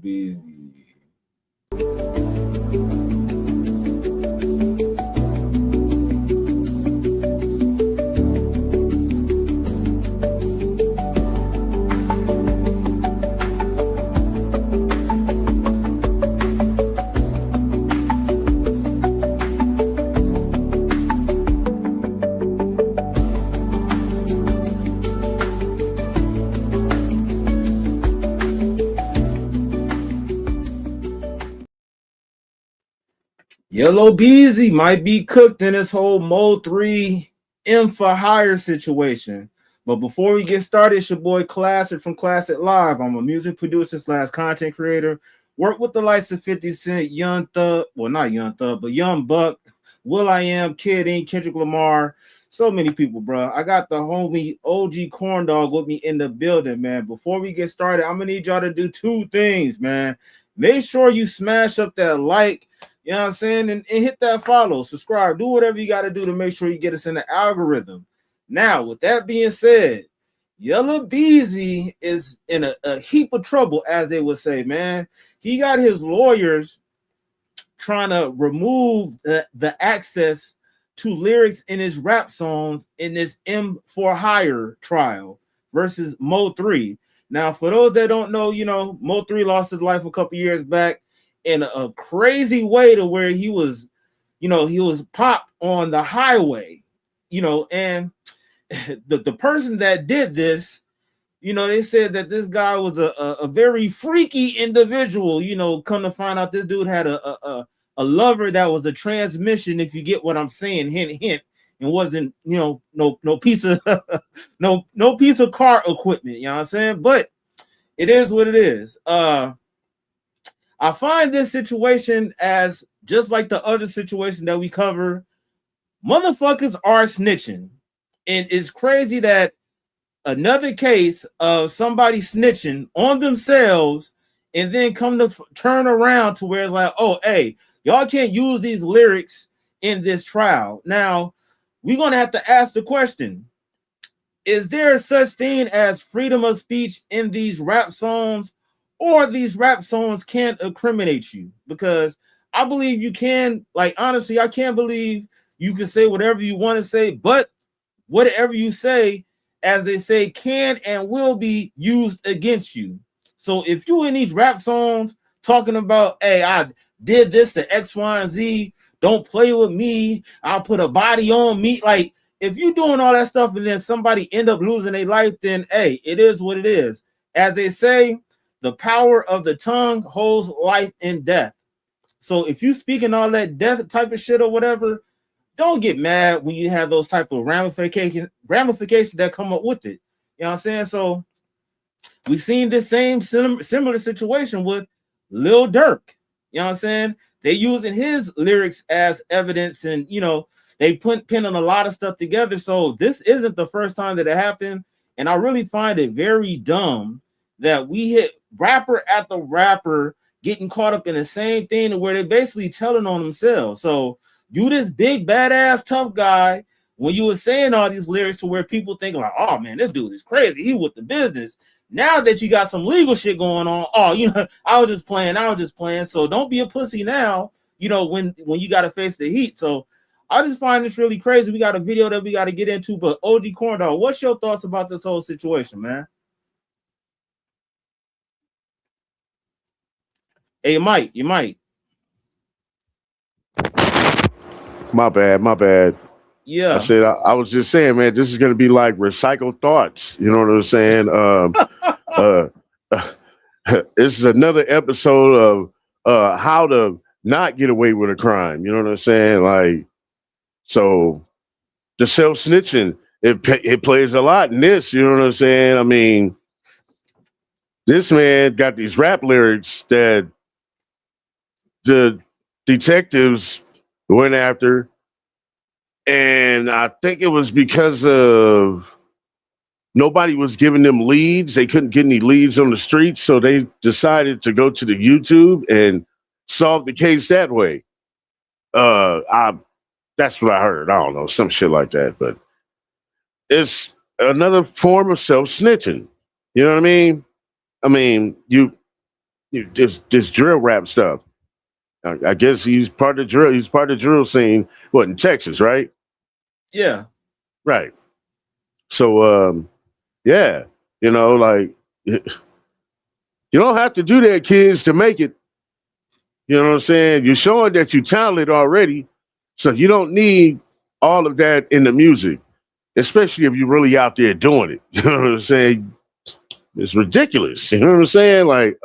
Beezy. Yella Beezy might be cooked in this whole Mode 3 M for hire situation. But before we get started, it's your boy Classic from Classic Live. I'm a music producer / content creator. Work with the likes of 50 Cent, Young Thug, well, not Young Thug, but Young Buck, will.i.am, Kid Ink, Kendrick Lamar. So many people, bro. I got the homie OG Corn Dog with me in the building, man. Before we get started, I'm going to need y'all to do two things, man. Make sure you smash up that like, you know what I'm saying? And hit that follow, subscribe, do whatever you got to do to make sure you get us in the algorithm. Now, with that being said, Yella Beezy is in a heap of trouble, as they would say, man. He got his lawyers trying to remove the access to lyrics in his rap songs in this M for hire trial versus Mo 3. Now, for those that don't know, you know, Mo 3 lost his life a couple years back in a crazy way to where he was, you know, he was popped on the highway, you know, and the person that did this, you know, they said that this guy was a very freaky individual, you know, come to find out this dude had a lover that was a transmission, if you get what I'm saying, hint, hint, and wasn't, you know, no piece of no piece of car equipment, you know what I'm saying? But it is what it is. I find this situation as just like the other situation that we cover. Motherfuckers are snitching. And it's crazy that another case of somebody snitching on themselves and then come to turn around to where it's like, oh, hey, y'all can't use these lyrics in this trial. Now, we're going to have to ask the question, is there such thing as freedom of speech in these rap songs? Or these rap songs can't incriminate you? Because I believe you can, like, honestly, I can't believe you can say whatever you want to say, but whatever you say, as they say, can and will be used against you. So if you in these rap songs talking about, hey, I did this to X, Y, and Z, don't play with me, I'll put a body on me, like, if you doing all that stuff and then somebody end up losing their life, then, hey, it is what it is. As they say, the power of the tongue holds life and death. So if you speaking all that death type of shit or whatever, don't get mad when you have those type of ramifications that come up with it. You know what I'm saying? So we've seen this same similar situation with Lil Durk. You know what I'm saying? They using his lyrics as evidence, and you know, they pinning a lot of stuff together. So this isn't the first time that it happened. And I really find it very dumb that we hit rapper after rapper getting caught up in the same thing where they're basically telling on themselves. So you this big badass tough guy, when you were saying all these lyrics to where people think like, oh man, this dude is crazy, he with the business. Now that you got some legal shit going on, oh, you know, I was just playing. So don't be a pussy now, you know, when you got to face the heat. So I just find this really crazy. We got a video that we got to get into, but OG Corndog, what's your thoughts about this whole situation, man? Hey, you might. My bad. I Yeah. said I was just saying, man, this is gonna be like recycled thoughts. You know what I'm saying? This is another episode of how to not get away with a crime. You know what I'm saying? Like, so the self snitching, it plays a lot in this. You know what I'm saying? I mean, this man got these rap lyrics that the detectives went after, and I think it was because of nobody was giving them leads. They couldn't get any leads on the streets, so they decided to go to the YouTube and solve the case that way. I That's what I heard. I don't know, some shit like that. But it's another form of self snitching. You know what I mean? I mean, this drill rap stuff. I guess he's part of the drill. He's part of the drill scene. What, in Texas, right? Yeah. Right. So yeah, like you don't have to do that, kids, to make it. You know what I'm saying? You're showing that you're talented already, so you don't need all of that in the music, especially if you're really out there doing it. You know what I'm saying? It's ridiculous. You know what I'm saying? Like,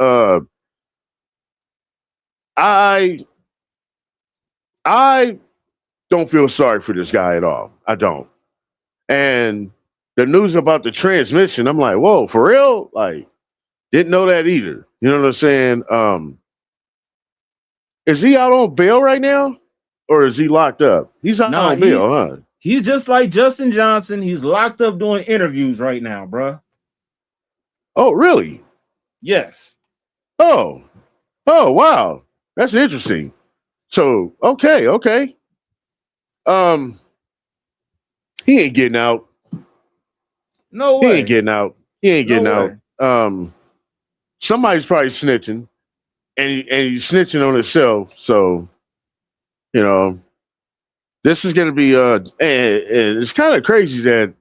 I I don't feel sorry for this guy at all. I don't. And the news about the transmission, I'm like, whoa, for real? Like, didn't know that either. You know what I'm saying? Is he out on bail right now? Or is he locked up? He's out Nah, on bail, huh? he's just like Justin Johnson. He's locked up doing interviews right now, bruh. Oh, really? Yes. Oh, oh, wow. That's interesting. So, okay. Um, he ain't getting out. No He ain't way. getting out. He ain't No getting out. way. Somebody's probably snitching, and he's snitching on himself. So, you know, this is gonna be and it's kind of crazy that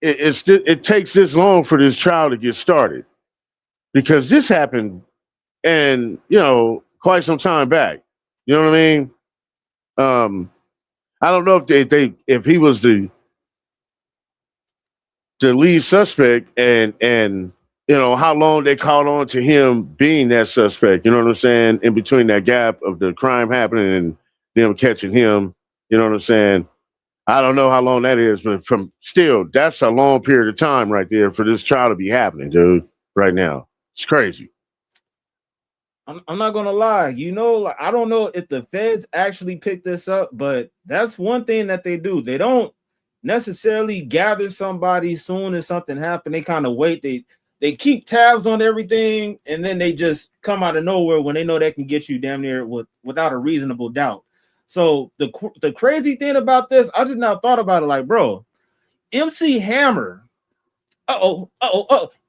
it takes this long for this trial to get started because this happened and quite some time back. You know what I mean? Um, I don't know if they if he was the lead suspect and how long they caught on to him being that suspect. You know what I'm saying? In between that gap of the crime happening and them catching him. You know what I'm saying? I don't know how long that is, but from still, that's a long period of time right there for this trial to be happening, dude. Right now, it's crazy. I'm not gonna lie. Like, I don't know if the feds actually picked this up, but that's one thing that they do. They don't necessarily gather somebody soon as something happened. They kind of wait. They keep tabs on everything, and then they just come out of nowhere when they know they can get you damn near without a reasonable doubt. So the crazy thing about this, I just now thought about it. Like, bro, MC Hammer.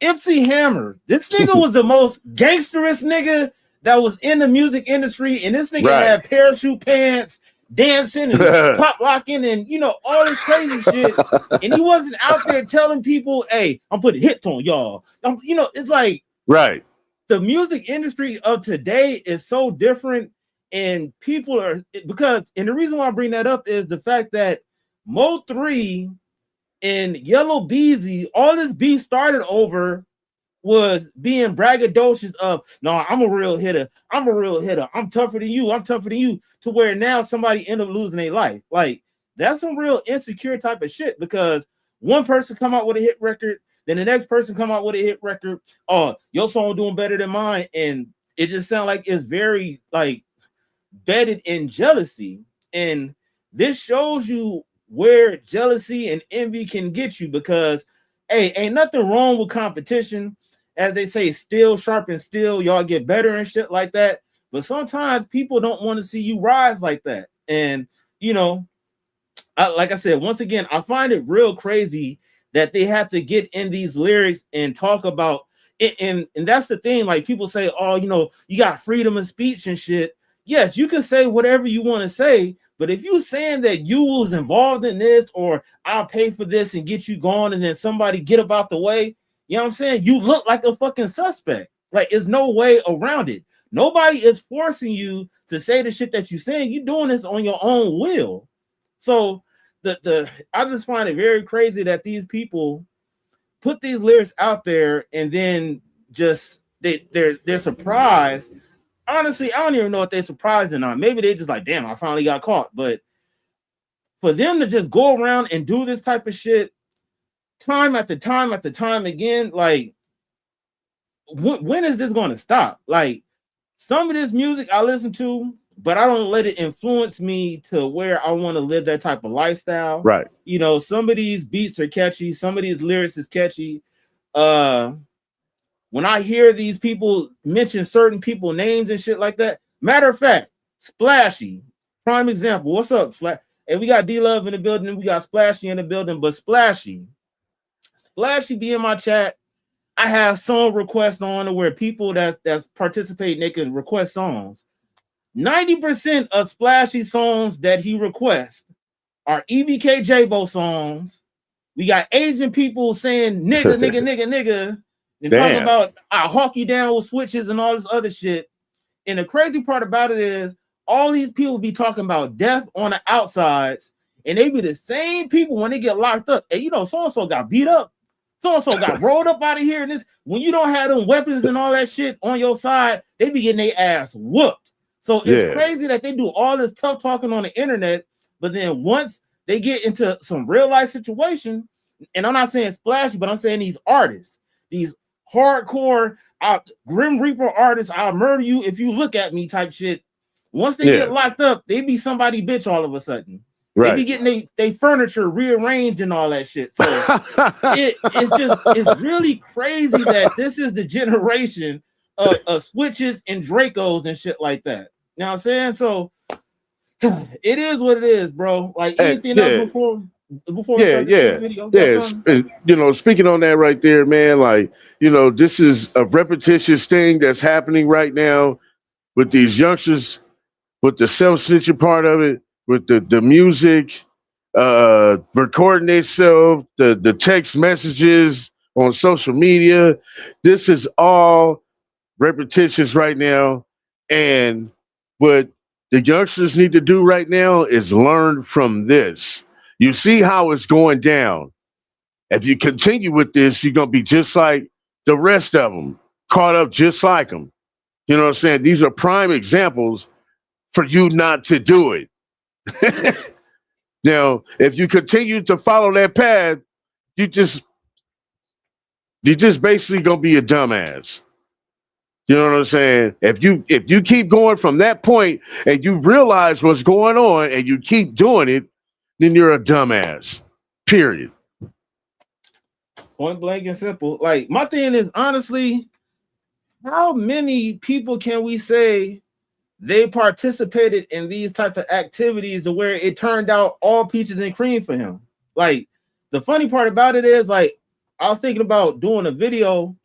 MC Hammer. This nigga was the most gangsterest nigga that was in the music industry, and this nigga Right. had parachute pants, dancing and pop locking, and all this crazy shit. And he wasn't out there telling people, "Hey, I'm putting hits on y'all." It's like Right. the music industry of today is so different, and people are and the reason why I bring that up is the fact that Mo3 and Yella Beezy, all this beef started over was being braggadocious of, no, I'm a real hitter. I'm a real hitter. I'm tougher than you. I'm tougher than you. To where now somebody end up losing their life. Like, that's some real insecure type of shit because one person come out with a hit record, then the next person come out with a hit record. Oh, your song doing better than mine. And it just sounds like it's very like bedded in jealousy. And this shows you where jealousy and envy can get you because, hey, ain't nothing wrong with competition. As they say, steel sharpen steel, y'all get better and shit like that. But sometimes people don't want to see you rise like that. And, like I said, once again, I find it real crazy that they have to get in these lyrics and talk about it. And that's the thing. Like, people say, oh, you got freedom of speech and shit. Yes, you can say whatever you want to say, but if you saying that you was involved in this or I'll pay for this and get you gone and then somebody get about the way, you know what I'm saying? You look like a fucking suspect. Like, there's no way around it. Nobody is forcing you to say the shit that you're saying. You're doing this on your own will. So I just find it very crazy that these people put these lyrics out there and then just they're surprised. Honestly, I don't even know if they're surprised or not. Maybe they just like, damn, I finally got caught. But for them to just go around and do this type of shit time after time after time again, like, when is this going to stop? Like, some of this music I listen to, but I don't let it influence me to where I want to live that type of lifestyle. Right. Some of these beats are catchy, some of these lyrics is catchy. When I hear these people mention certain people names and shit like that, matter of fact, Splashy, prime example. What's up, Splash? And we got D-Love in the building, we got Splashy in the building, but Splashy be in my chat. I have song requests on where people that participate, they can request songs. 90% of Splashy songs that he requests are EBK J-Bo songs. We got Asian people saying nigga, nigga, nigga, nigga, and talking about I hawk you down with switches and all this other shit. And the crazy part about it is all these people be talking about death on the outsides, and they be the same people when they get locked up. And you know, so-and-so got beat up, so-and-so got rolled up out of here. And this, when you don't have them weapons and all that shit on your side, they be getting their ass whooped. So it's crazy that they do all this tough talking on the internet, but then once they get into some real life situation, and I'm not saying Splashy, but I'm saying these artists, these hardcore Grim Reaper artists, I'll murder you if you look at me type shit. Once they get locked up, they be somebody bitch all of a sudden. Right. They be getting they furniture rearranged and all that shit. So it's really crazy that this is the generation of switches and Dracos and shit like that. You know what I'm saying? So it is what it is, bro. Like anything else before we start this video? You know, speaking on that right there, man, like, you know, this is a repetitious thing that's happening right now with these youngsters, with the self-snitching part of it, with the music, recording themselves, the text messages on social media. This is all repetitious right now. And what the youngsters need to do right now is learn from this. You see how it's going down. If you continue with this, you're going to be just like the rest of them, caught up just like them. You know what I'm saying? These are prime examples for you not to do it. Now, if you continue to follow that path, you're just basically going to be a dumbass. You know what I'm saying? If you keep going from that point and you realize what's going on and you keep doing it, then you're a dumbass. Period. Point blank and simple. Like, my thing is, honestly, how many people can we say they participated in these type of activities to where it turned out all peaches and cream for him? Like, the funny part about it is, like, I was thinking about doing a video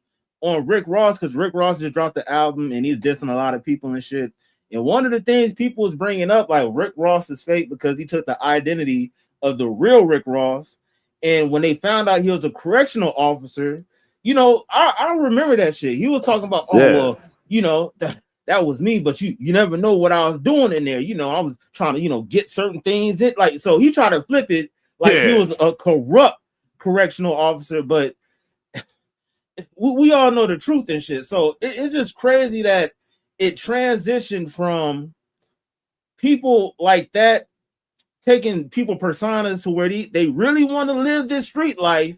on Rick Ross, because Rick Ross just dropped the album and he's dissing a lot of people and shit. And one of the things people was bringing up, like, Rick Ross is fake because he took the identity of the real Rick Ross. And when they found out he was a correctional officer, you know, I remember that shit. He was talking about, well, you know, that was me, but you never know what I was doing in there. You know, I was trying to, you know, get certain things in. Like, so he tried to flip it like he was a corrupt correctional officer, but we all know the truth and shit. So it's just crazy that it transitioned from people like that taking people personas to where they really want to live this street life.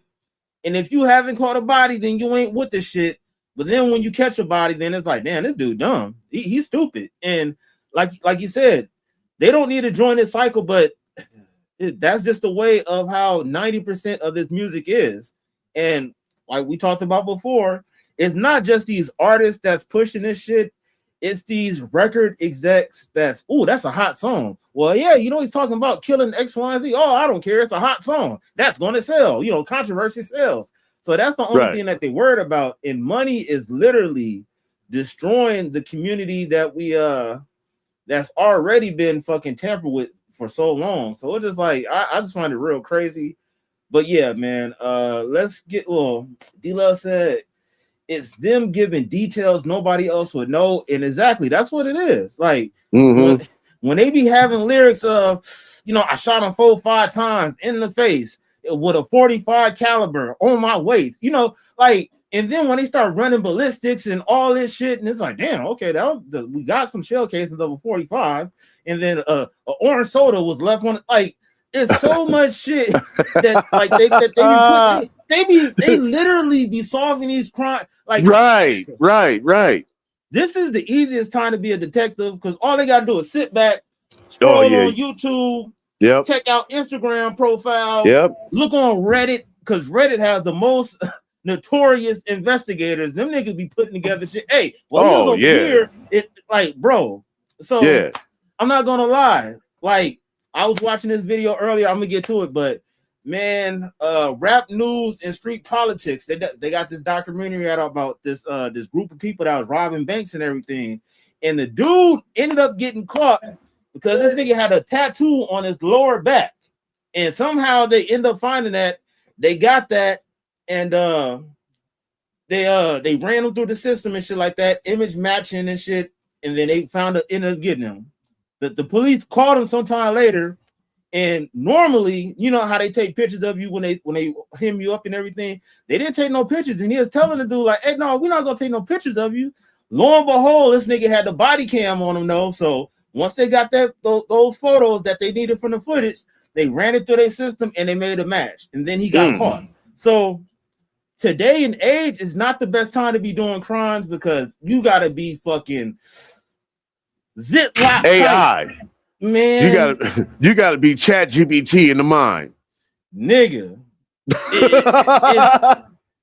And if you haven't caught a body, then you ain't with the shit. But then when you catch a body, then it's like, damn, this dude dumb. He's stupid. And like you said, they don't need to join this cycle, but that's just the way of how 90% of this music is. And like we talked about before, it's not just these artists that's pushing this shit. It's these record execs that's a hot song. Well, yeah, you know, he's talking about killing X, Y, and Z. Oh, I don't care. It's a hot song. That's going to sell. You know, controversy sells. So that's the only thing that they worried about. And money is literally destroying the community that we that's already been fucking tampered with for so long. So it's just like I just find it real crazy. But yeah, man, let's get D-Love said it's them giving details nobody else would know. And exactly, that's what it is. Like when they be having lyrics of, you know, I shot him 4-5 times in the face with a 45 caliber on my waist, you know, like, and then when they start running ballistics and all this shit, and it's like, damn, okay, we got some shell casings of a 45, and then a orange soda was left on, like, it's so much shit that like they literally be solving these crimes. Like, right. This is the easiest time to be a detective because all they gotta do is sit back, scroll on YouTube, check out Instagram profiles, look on Reddit, because Reddit has the most notorious investigators. Them niggas be putting together shit. Hey, well, here, it like, bro. So I'm not gonna lie, like, I was watching this video earlier. I'm gonna get to it, but man, rap news and street politics. They got this documentary out about this this group of people that was robbing banks and everything. And the dude ended up getting caught because this nigga had a tattoo on his lower back. And somehow they end up finding that. They got that, and they ran him through the system and shit like that, image matching and shit, and then they ended up getting him. The police called him sometime later. And normally, you know how they take pictures of you when they hem you up and everything. They didn't take no pictures, and he was telling the dude like, "Hey, no, we're not gonna take no pictures of you." Lo and behold, this nigga had the body cam on him though. So once they got those photos that they needed from the footage, they ran it through their system and they made a match, and then he got caught. So today and age is not the best time to be doing crimes because you gotta be fucking ziplock AI. tight. Man, you gotta be Chat GPT in the mind, nigga.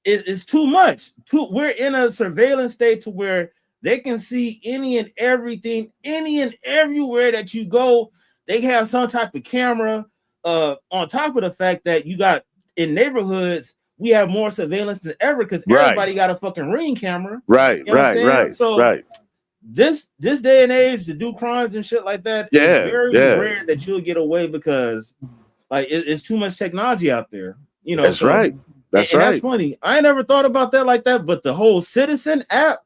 It's too much. We're in a surveillance state to where they can see any and everything, any and everywhere that you go. They have some type of camera. On top of the fact that you got in neighborhoods, we have more surveillance than ever because everybody got a fucking Ring camera. Right, you know right. So this day and age to do crimes and shit like that is very rare that you'll get away because like it's too much technology out there. You know, that's right. That's funny. I ain't never thought about that like that, but the whole Citizen app,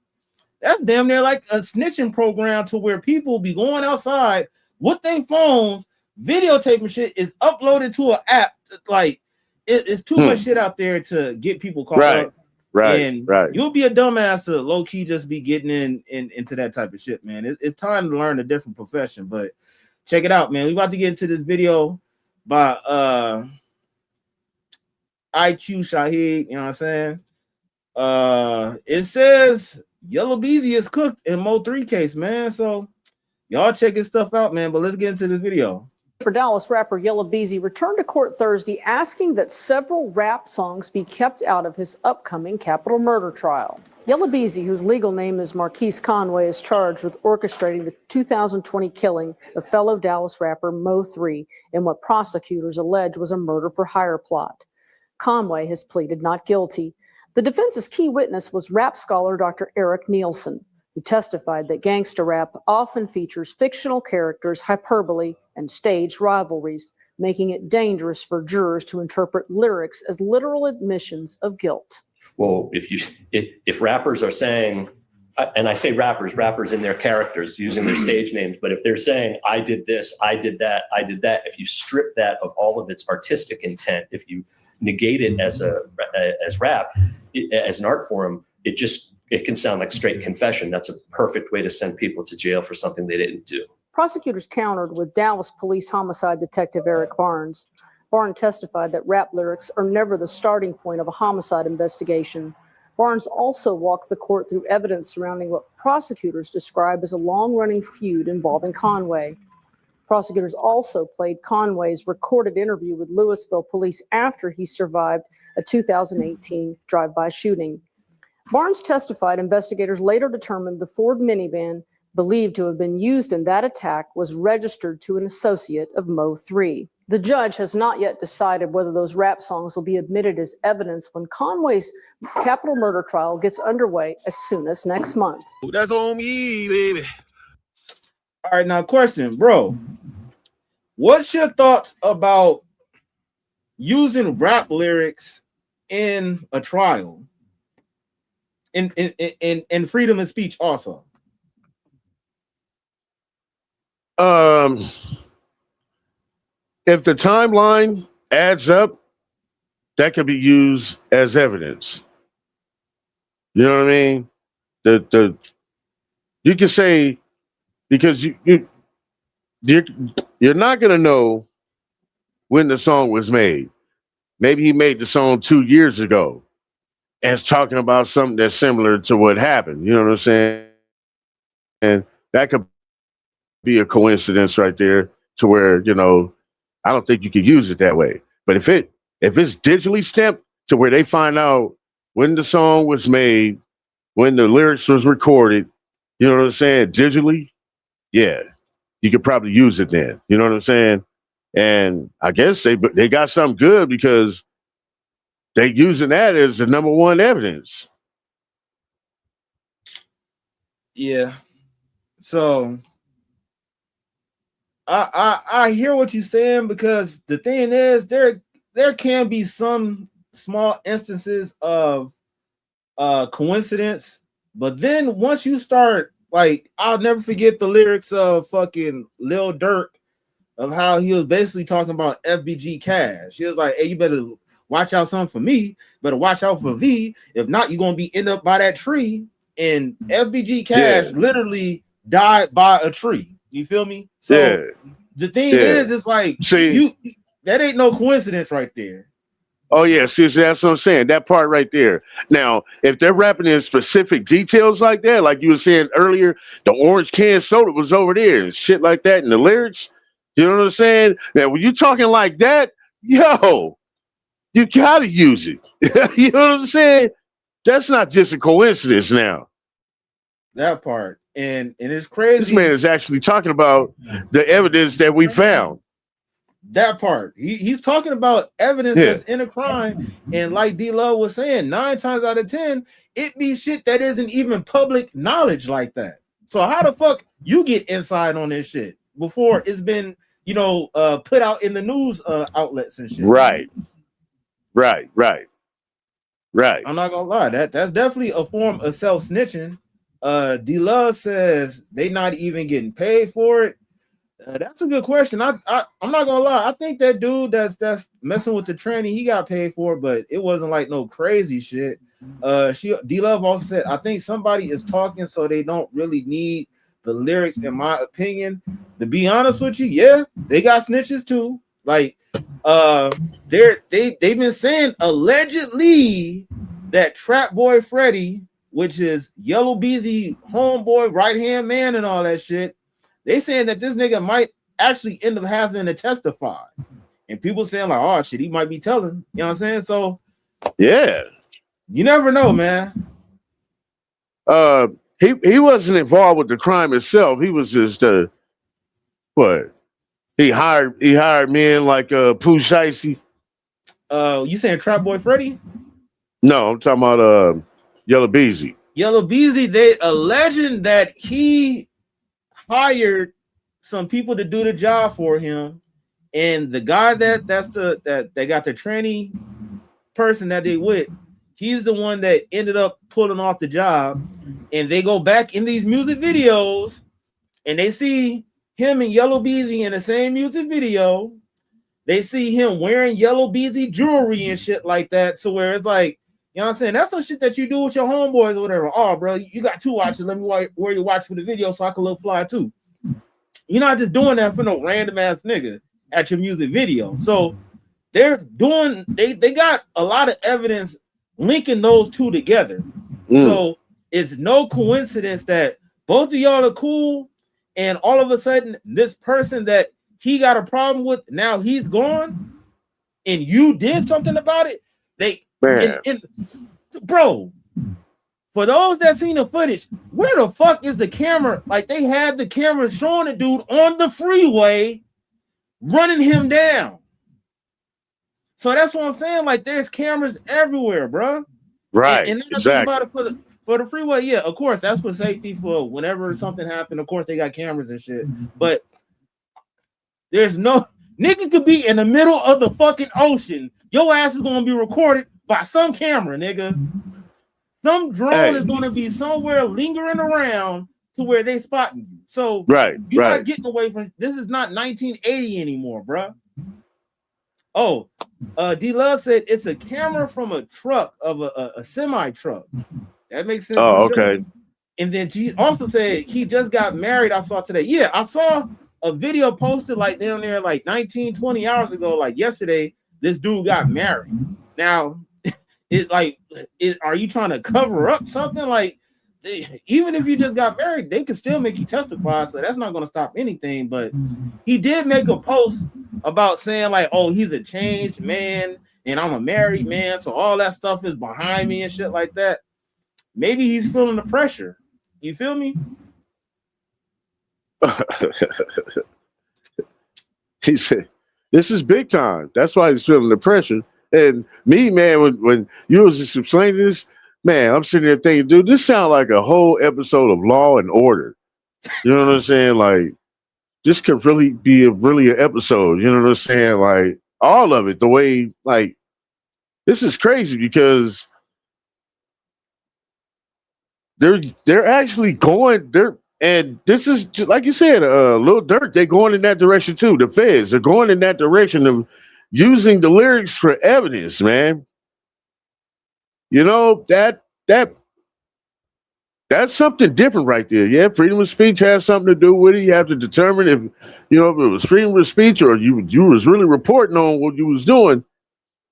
that's damn near like a snitching program to where people be going outside with their phones, videotaping shit is uploaded to an app. Like it's too much shit out there to get people caught up. Right. You'll be a dumbass to low key just be getting into that type of shit, man. It's time to learn a different profession. But check it out, man. We about to get into this video by IQ Shahid. You know what I'm saying? It says Yella Beezy is cooked in Mo 3 case, man. So y'all check his stuff out, man. But let's get into this video. For Dallas rapper Yella Beezy returned to court Thursday asking that several rap songs be kept out of his upcoming capital murder trial. Yella Beezy, whose legal name is Marquise Conway, is charged with orchestrating the 2020 killing of fellow Dallas rapper Mo 3 in what prosecutors allege was a murder-for-hire plot. Conway has pleaded not guilty. The defense's key witness was rap scholar Dr. Eric Nielsen, who testified that gangster rap often features fictional characters, hyperbole, and staged rivalries, making it dangerous for jurors to interpret lyrics as literal admissions of guilt. Well, if rappers are saying, and I say rappers in their characters using their stage names, but if they're saying, I did this, I did that, if you strip that of all of its artistic intent, if you negate it as rap, as an art form, it can sound like straight confession. That's a perfect way to send people to jail for something they didn't do. Prosecutors countered with Dallas police homicide detective Eric Barnes. Barnes testified that rap lyrics are never the starting point of a homicide investigation. Barnes also walked the court through evidence surrounding what prosecutors describe as a long-running feud involving Conway. Prosecutors also played Conway's recorded interview with Louisville police after he survived a 2018 drive-by shooting. Barnes testified investigators later determined the Ford minivan believed to have been used in that attack was registered to an associate of Mo 3. The judge has not yet decided whether those rap songs will be admitted as evidence when Conway's capital murder trial gets underway as soon as next month. That's on me, baby. All right, now question, bro. What's your thoughts about using rap lyrics in a trial? In freedom of speech also? If the timeline adds up, that could be used as evidence. You know what I mean? You can say, because you're not gonna know when the song was made. Maybe he made the song 2 years ago and it's talking about something that's similar to what happened. You know what I'm saying? And that could be a coincidence right there to where, I don't think you could use it that way. But if it's digitally stamped to where they find out when the song was made, when the lyrics was recorded, you know what I'm saying? Digitally, yeah, you could probably use it then. You know what I'm saying? And I guess they got something good because they using that as the number one evidence. Yeah. So I hear what you're saying, because the thing is there can be some small instances of coincidence, but then once you start, like, I'll never forget the lyrics of fucking Lil Durk, of how he was basically talking about FBG Cash. He was like, hey, you better watch out something for me, better watch out for V. If not, you're gonna be end up by that tree. And FBG Cash literally died by a tree. You feel me? So the thing is, it's like, see, that ain't no coincidence right there. Oh yeah, see, that's what I'm saying. That part right there. Now, if they're rapping in specific details like that, like you were saying earlier, the orange can soda was over there and shit like that, and the lyrics, you know what I'm saying? Now, when you talking like that, yo, you gotta use it. You know what I'm saying? That's not just a coincidence now. That part. And it's crazy. This man is actually talking about the evidence that we found. That part. He's talking about evidence that's in a crime. And like D-Love was saying, 9 times out of 10, it be shit that isn't even public knowledge like that. So how the fuck you get inside on this shit before it's been, put out in the news outlets and shit? Right. I'm not gonna lie, that's definitely a form of self-snitching. D-Love says they not even getting paid for it. That's a good question. I'm not gonna lie. I think that dude that's messing with the tranny, he got paid for it, but it wasn't like no crazy shit. D-Love also said, I think somebody is talking, so they don't really need the lyrics, in my opinion. To be honest with you, yeah, they got snitches too. Like, they've been saying allegedly that Trap Boy Freddy, which is Yella Beezy homeboy, right hand man, and all that shit. They saying that this nigga might actually end up having to testify. And people saying like, oh shit, he might be telling. You know what I'm saying? So yeah. You never know, man. He wasn't involved with the crime itself. He was just what? He hired men like Pooh Shiesty. You saying Trap Boy Freddy? No, I'm talking about Yella Beezy. Yella Beezy, they alleging that he hired some people to do the job for him, and the guy that they got the tranny person that they with, he's the one that ended up pulling off the job. And they go back in these music videos and they see him and Yella Beezy in the same music video. They see him wearing Yella Beezy jewelry and shit like that. So where it's like, you know what I'm saying? That's some shit that you do with your homeboys or whatever. Oh, bro, you got 2 watches. Let me wear your watch for the video so I can look fly too. You're not just doing that for no random ass nigga at your music video. So they're doing, they got a lot of evidence linking those two together. So it's no coincidence that both of y'all are cool, and all of a sudden this person that he got a problem with, now he's gone, and you did something about it. Bro, for those that seen the footage, where the fuck is the camera? Like, they had the camera showing the dude on the freeway running him down. So that's what I'm saying. Like, there's cameras everywhere, bro. Right. And exactly. About it for the freeway, yeah, of course, that's for safety, for whenever something happened. Of course, they got cameras and shit. But there's no nigga could be in the middle of the fucking ocean. Your ass is gonna be recorded by some camera, nigga. Some drone is gonna be somewhere lingering around to where they spotting you. So you're not getting away from this. Is not 1980 anymore, bro. Oh, D-Love said it's a camera from a truck of a semi truck. That makes sense. Oh, okay. And then he also said he just got married. I saw today. Yeah, I saw a video posted like down there like 19, 20 hours ago, like yesterday. This dude got married. Now, are you trying to cover up something? Like, even if you just got married, they can still make you testify, so that's not going to stop anything. But he did make a post about saying like, oh, he's a changed man and I'm a married man, so all that stuff is behind me and shit like that. Maybe he's feeling the pressure. You feel me? He said This is big time. That's why he's feeling the pressure. And me, man, when you was just explaining this, man, I'm sitting there thinking, dude, this sounds like a whole episode of Law and Order. You know what I'm saying? Like, this could really be really an episode. You know what I'm saying? Like, all of it, the way, like, this is crazy because they're actually going there, and this is just, like you said, Lil Durk. They're going in that direction too. The feds, they're going in that direction of using the lyrics for evidence, man. You know that's something different right there. Yeah, freedom of speech has something to do with it. You have to determine if if it was freedom of speech or you was really reporting on what you was doing.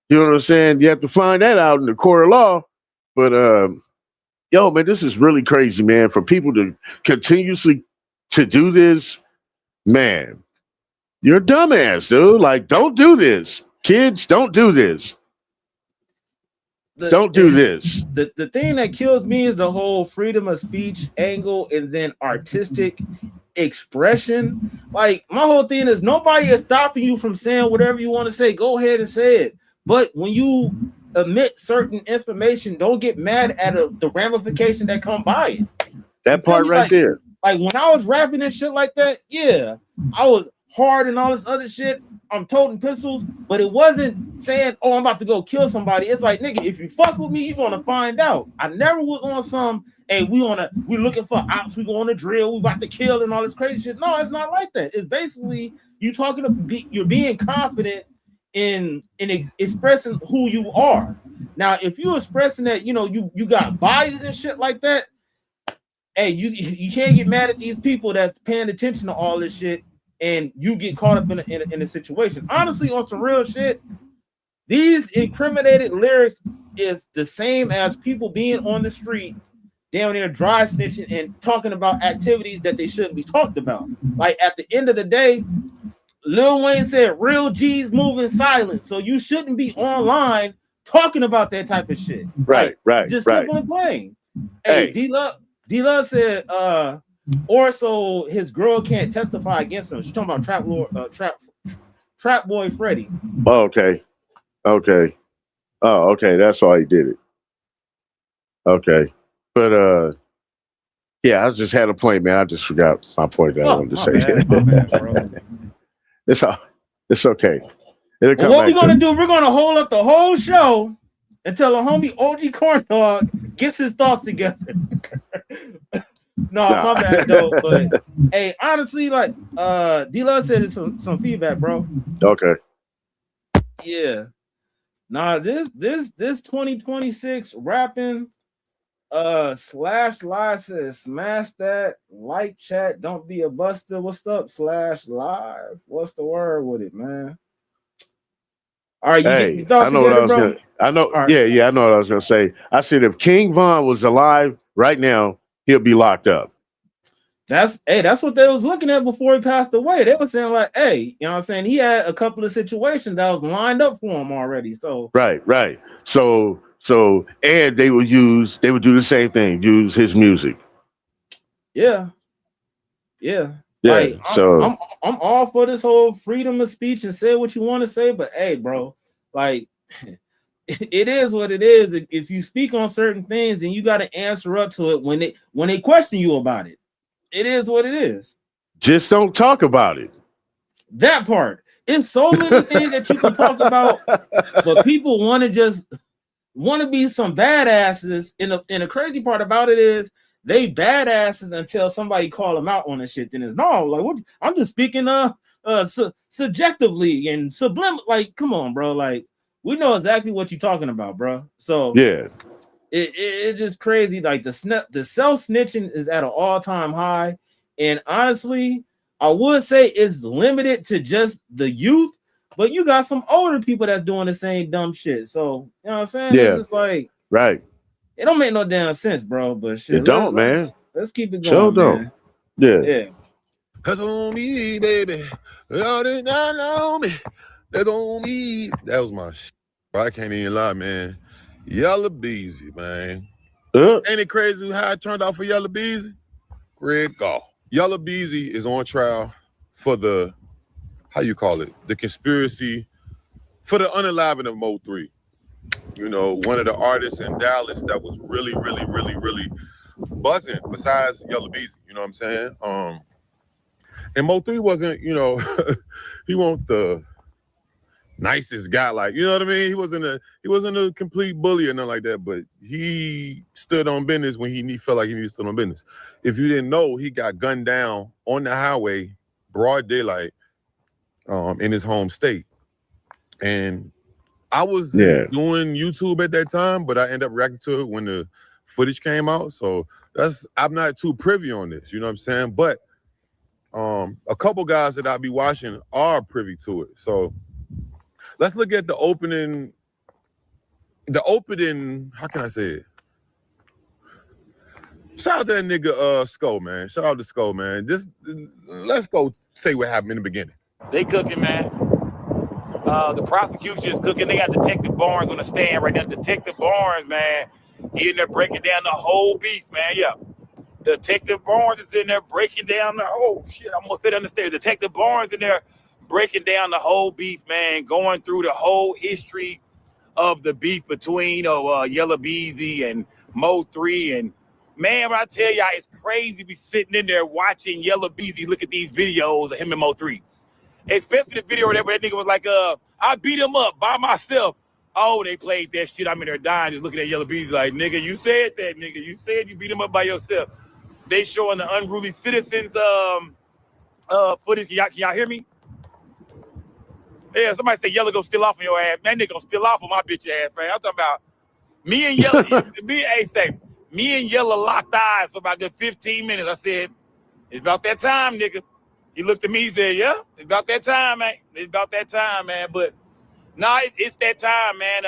You know what I'm saying? You have to find that out in the court of law. But yo, man, this is really crazy, man. For people to continuously to do this, man, you're a dumbass, dude. Like, don't do this. Kids, don't do this. Don't do this. The thing that kills me is the whole freedom of speech angle and then artistic expression. Like, my whole thing is nobody is stopping you from saying whatever you want to say. Go ahead and say it. But when you omit certain information, don't get mad at the ramification that come by it. That part right like, there. Like when I was rapping and shit like that, yeah, I was hard and all this other shit. I'm toting pistols, but it wasn't saying, "Oh, I'm about to go kill somebody." It's like, nigga, if you fuck with me, you gonna find out. I never was on some, hey, we looking for ops, we going to drill, we about to kill and all this crazy shit. No, it's not like that. It's basically you talking to you're being confident in expressing who you are. Now, if you're expressing that, you got bias and shit like that, hey, you can't get mad at these people that's paying attention to all this shit. And you get caught up in a situation. Honestly, on some real shit, these incriminated lyrics is the same as people being on the street down there dry snitching and talking about activities that they shouldn't be talked about. Like, at the end of the day, Lil Wayne said real G's move in silence. So you shouldn't be online talking about that type of shit. Right, right. Just right. simple and plain. Hey, D-Love said or so his girl can't testify against him. She's talking about Trap Boy Freddy. Oh, okay. Oh, okay. That's why he did it. Okay. But yeah, I just had a point, man. I just forgot my point that I wanted to say. My bad, bro. It's okay. Well, what we're gonna do? We're gonna hold up the whole show until a homie OG Corn Dog gets his thoughts together. No, my bad though. But hey, honestly, like D-Love said it's some feedback, bro. Okay. Yeah. Nah, this 2026 rapping Slash Live says smash that like chat, don't be a buster. What's up, Slash Live? What's the word with it, man? All right, I know what I was gonna. I know. Right. Yeah, I know what I was gonna say. I said if King Von was alive right now, he'll be locked up. That's what they was looking at before he passed away. They were saying like, hey, you know what I'm saying? He had a couple of situations that was lined up for him already. So right. So and they would do the same thing, use his music. Yeah. Like, I'm all for this whole freedom of speech and say what you want to say, but hey, bro, like it is what it is. If you speak on certain things, then you got to answer up to it when they question you about it. It is what it is. Just don't talk about it. That part. It's so many things that you can talk about, but people want to be some badasses. And the crazy part about it is they badasses until somebody call them out on the shit. Then it's no, like what? I'm just speaking subjectively and subliminal. Like, come on, bro. Like, we know exactly what you're talking about, bro. So yeah. It's just crazy. Like the self snitching is at an all-time high, and honestly, I would say it's limited to just the youth, but you got some older people that's doing the same dumb shit. So you know what I'm saying? Yeah. It's just like right. It don't make no damn sense, bro. But shit, it don't, man. Let's keep it going, man. Yeah. That's on me, baby. That's on me. That's on me. That was my shit. I can't even lie, man. Yella Beezy, man. Ain't it crazy how it turned out for Yella Beezy? Greg Gall. Yella Beezy is on trial for the how you call it, the conspiracy for the unaliving of Mo 3. You know, one of the artists in Dallas that was really buzzing besides Yella Beezy, you know what I'm saying? And Mo 3 wasn't, you know, he wasn't the nicest guy, like, you know what I mean? He wasn't a complete bully or nothing like that, but he stood on business when he felt like he needed to stand on business. If you didn't know, he got gunned down on the highway, broad daylight, in his home state. And I was doing YouTube at that time, but I ended up reacting to it when the footage came out. So I'm not too privy on this, you know what I'm saying? But a couple guys that I'll be watching are privy to it. So let's look at the opening, how can I say it? Shout out to that nigga Skull, man. Shout out to Skull, man. Just let's go say what happened in the beginning. They cooking, man. The prosecution is cooking. They got Detective Barnes on the stand right now. Detective Barnes, man, he in there breaking down the whole beef, man. Yeah. Detective Barnes is in there breaking down the whole shit. I'm gonna sit on the stairs. Detective Barnes in there breaking down the whole beef, man, going through the whole history of the beef between Yella Beezy and Mo 3. And man, when I tell y'all, it's crazy to be sitting in there watching Yella Beezy look at these videos of him and Mo 3. Especially the video where that nigga was like, I beat him up by myself. Oh, they played that shit. I'm in there dying, just looking at Yella Beezy like, nigga, you said that, nigga. You said you beat him up by yourself. They showing the unruly citizens footage. Can y'all hear me? Yeah, somebody say Yella go steal off on your ass. Man, nigga gonna steal off on my bitch ass, man. I'm talking about me and Yella. me and Yella locked eyes for about good 15 minutes. I said, it's about that time, nigga. He looked at me, he said, yeah, it's about that time, man. It's about that time, man. But nah, it's that time, man.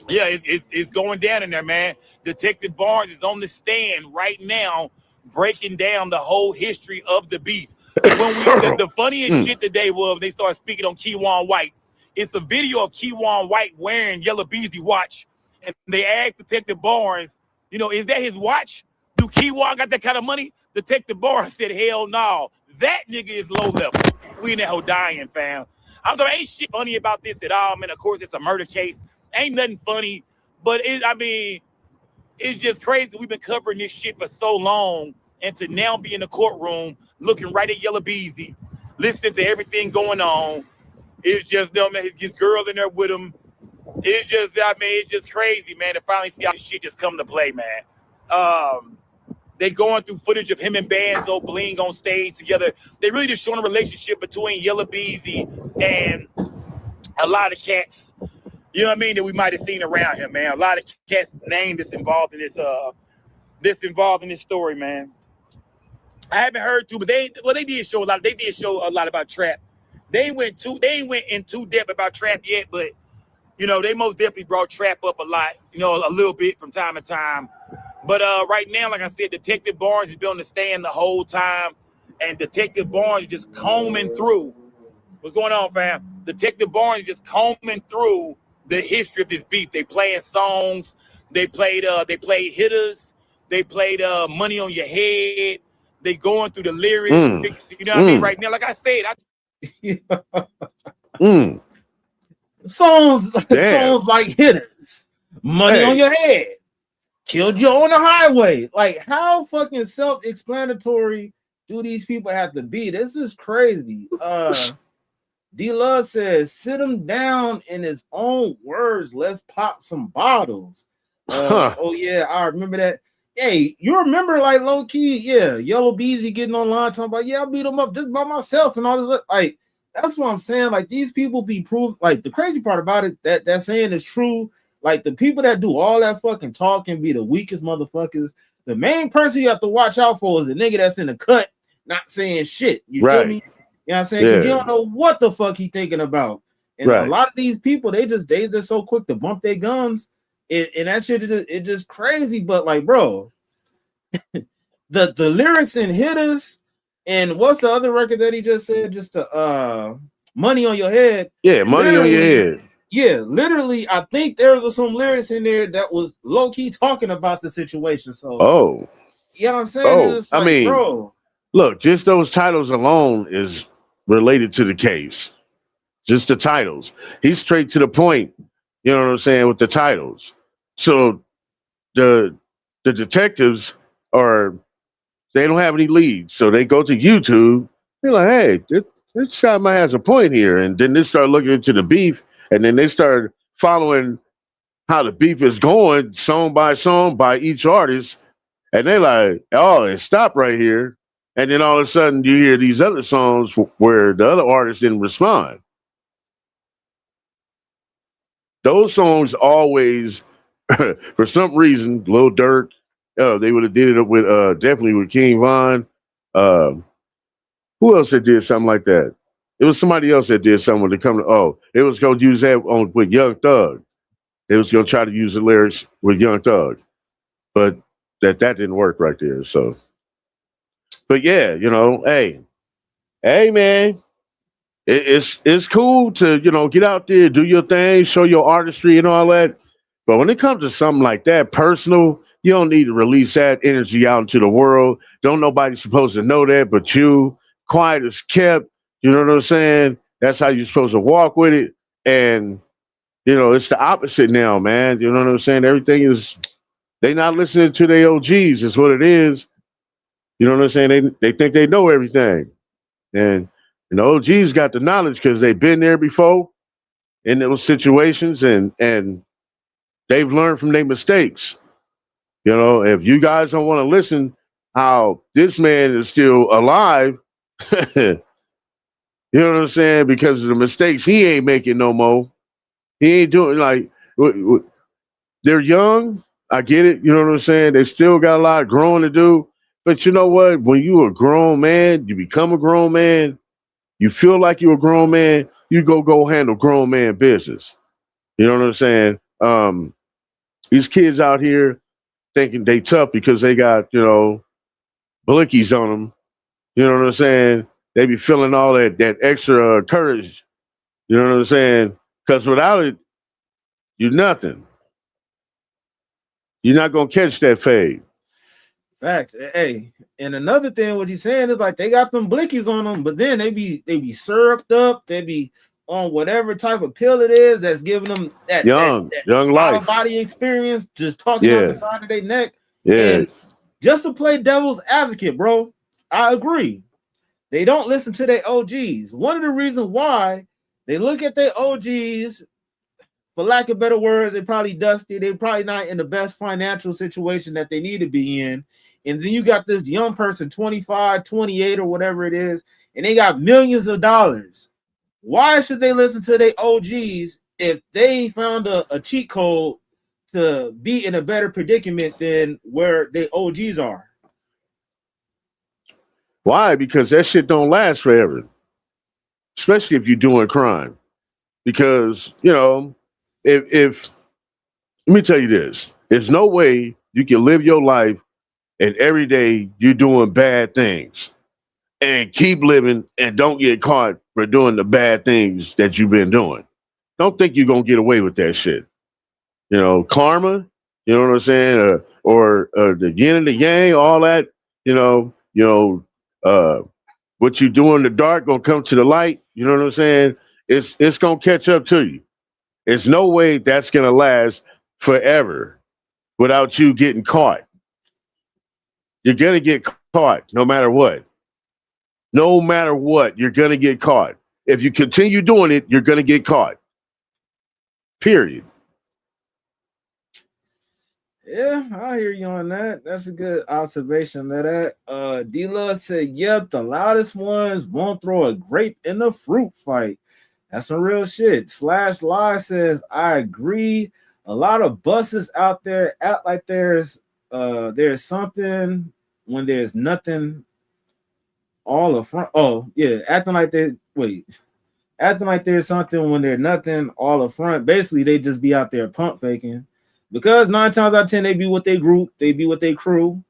Yeah, it's going down in there, man. Detective Barnes is on the stand right now, breaking down the whole history of the beef. The funniest shit today was they started speaking on Keywan White. It's a video of Keywan White wearing Yella Beezy watch, and they asked Detective Barnes, you know, is that his watch? Do Keywan got that kind of money? Detective Barnes said, hell no. That nigga is low level. We in that whole dying, fam. I'm talking, ain't shit funny about this at all, man. Of course, it's a murder case. Ain't nothing funny, but it's just crazy. We've been covering this shit for so long, and to now be in the courtroom looking right at Yella Beezy, listening to everything going on. It's just, man, his girl in there with him. It's just, it's just crazy, man, to finally see how this shit just come to play, man. They going through footage of him and Banzo Bling on stage together. They really just showing a relationship between Yella Beezy and a lot of cats, you know what I mean, that we might have seen around him, man. A lot of cats named that's involved in this story, man. I haven't heard too, but they did show a lot. They did show a lot about Trap. They ain't went in too depth about Trap yet, but you know, they most definitely brought Trap up a lot, you know, a little bit from time to time. But right now, like I said, Detective Barnes has been on the stand the whole time, and Detective Barnes is just combing through. What's going on, fam? Detective Barnes is just combing through the history of this beef. They playing songs, they played hitters, they played Money on Your Head. They going through the lyrics, you know what I mean? Right now, like I said, songs like hitters, Money on Your Head, Killed You on the Highway. Like, how fucking self-explanatory do these people have to be? This is crazy. D-Love says, sit him down in his own words. Let's pop some bottles. Oh, yeah, I remember that. Hey, you remember, like, low-key, yeah, Yella Beezy getting online talking about, yeah, I beat him up just by myself and all this. Like, that's what I'm saying. Like, these people be proved. Like, the crazy part about it, that saying is true. Like, the people that do all that fucking talking be the weakest motherfuckers. The main person you have to watch out for is the nigga that's in the cut, not saying shit. You feel me? You know what I'm saying? Because you don't know what the fuck he thinking about. And a lot of these people, they just so quick to bump their gums. And that shit, it's just crazy. But like, bro, the lyrics and hitters, and what's the other record that he just said? Just the Money on Your Head. Yeah, Money on Your Head. Yeah, literally, I think there was some lyrics in there that was low-key talking about the situation. So, you know what I'm saying? It's like, I mean, bro, look, just those titles alone is related to the case. Just the titles. He's straight to the point. You know what I'm saying with the titles. So the detectives are they don't have any leads, so they go to YouTube. They're like, hey, this guy might has a point here, and then they start looking into the beef, and then they start following how the beef is going, song by each artist, and they like, oh, it stopped right here, and then all of a sudden you hear these other songs where the other artists didn't respond. Those songs always, for some reason, Lil Durk, they would have did it with definitely with King Von. Uh, who else that did something like that? It was somebody else that did something when they come to. Oh, it was gonna use that on with Young Thug. They was gonna try to use the lyrics with Young Thug, but that didn't work right there. So, but yeah, hey man, it's cool to get out there, do your thing, show your artistry and all that. But when it comes to something like that, personal, you don't need to release that energy out into the world. Don't nobody supposed to know that but you. Quiet as kept. You know what I'm saying? That's how you're supposed to walk with it. And it's the opposite now, man. You know what I'm saying? Everything is they not listening to their OGs. Is what it is. You know what I'm saying? They think they know everything, and the OGs got the knowledge because they've been there before in those situations, and they've learned from their mistakes. If you guys don't want to listen, how this man is still alive, you know what I'm saying? Because of the mistakes he ain't making no more. He ain't doing like they're young. I get it. You know what I'm saying? They still got a lot of growing to do. But you know what? When you a grown man, you become a grown man. You feel like you're a grown man. You go handle grown man business. You know what I'm saying? These kids out here thinking they tough because they got blickies on them. You know what I'm saying? They be feeling all that extra courage. You know what I'm saying? Because without it, you're nothing. You're not gonna catch that fade. Facts. Hey, and another thing, what he's saying is like they got them blickies on them, but then they be syruped up. They be on whatever type of pill it is that's giving them that young out life of body experience, just talking out the side of their neck. Yeah. And just to play devil's advocate, bro, I agree. They don't listen to their OGs. One of the reasons why they look at their OGs, for lack of better words, they're probably dusty. They're probably not in the best financial situation that they need to be in. And then you got this young person, 25, 28 or whatever it is, and they got millions of dollars. Why should they listen to their OGs if they found a cheat code to be in a better predicament than where their OGs are? Why? Because that shit don't last forever, especially if you're doing crime. Because if let me tell you this, there's no way you can live your life and every day you're doing bad things and keep living and don't get caught for doing the bad things that you've been doing. Don't think you're gonna get away with that shit. Karma. You know what I'm saying, or the yin and the yang, all that. What you do in the dark gonna come to the light. You know what I'm saying? It's gonna catch up to you. There's no way that's gonna last forever without you getting caught. You're gonna get caught no matter what. No matter what, you're gonna get caught. If you continue doing it, you're gonna get caught. Period. Yeah, I hear you on that. That's a good observation of that. D-Lug said, yep, the loudest ones won't throw a grape in the fruit fight. That's some real shit. Slash Lie says, I agree. A lot of buses out there act like there's something when there's nothing all up front. Oh, yeah, acting like there's something when there's nothing all up front. Basically, they just be out there pump faking. Because 9 times out of 10, they be with their group, they be with their crew.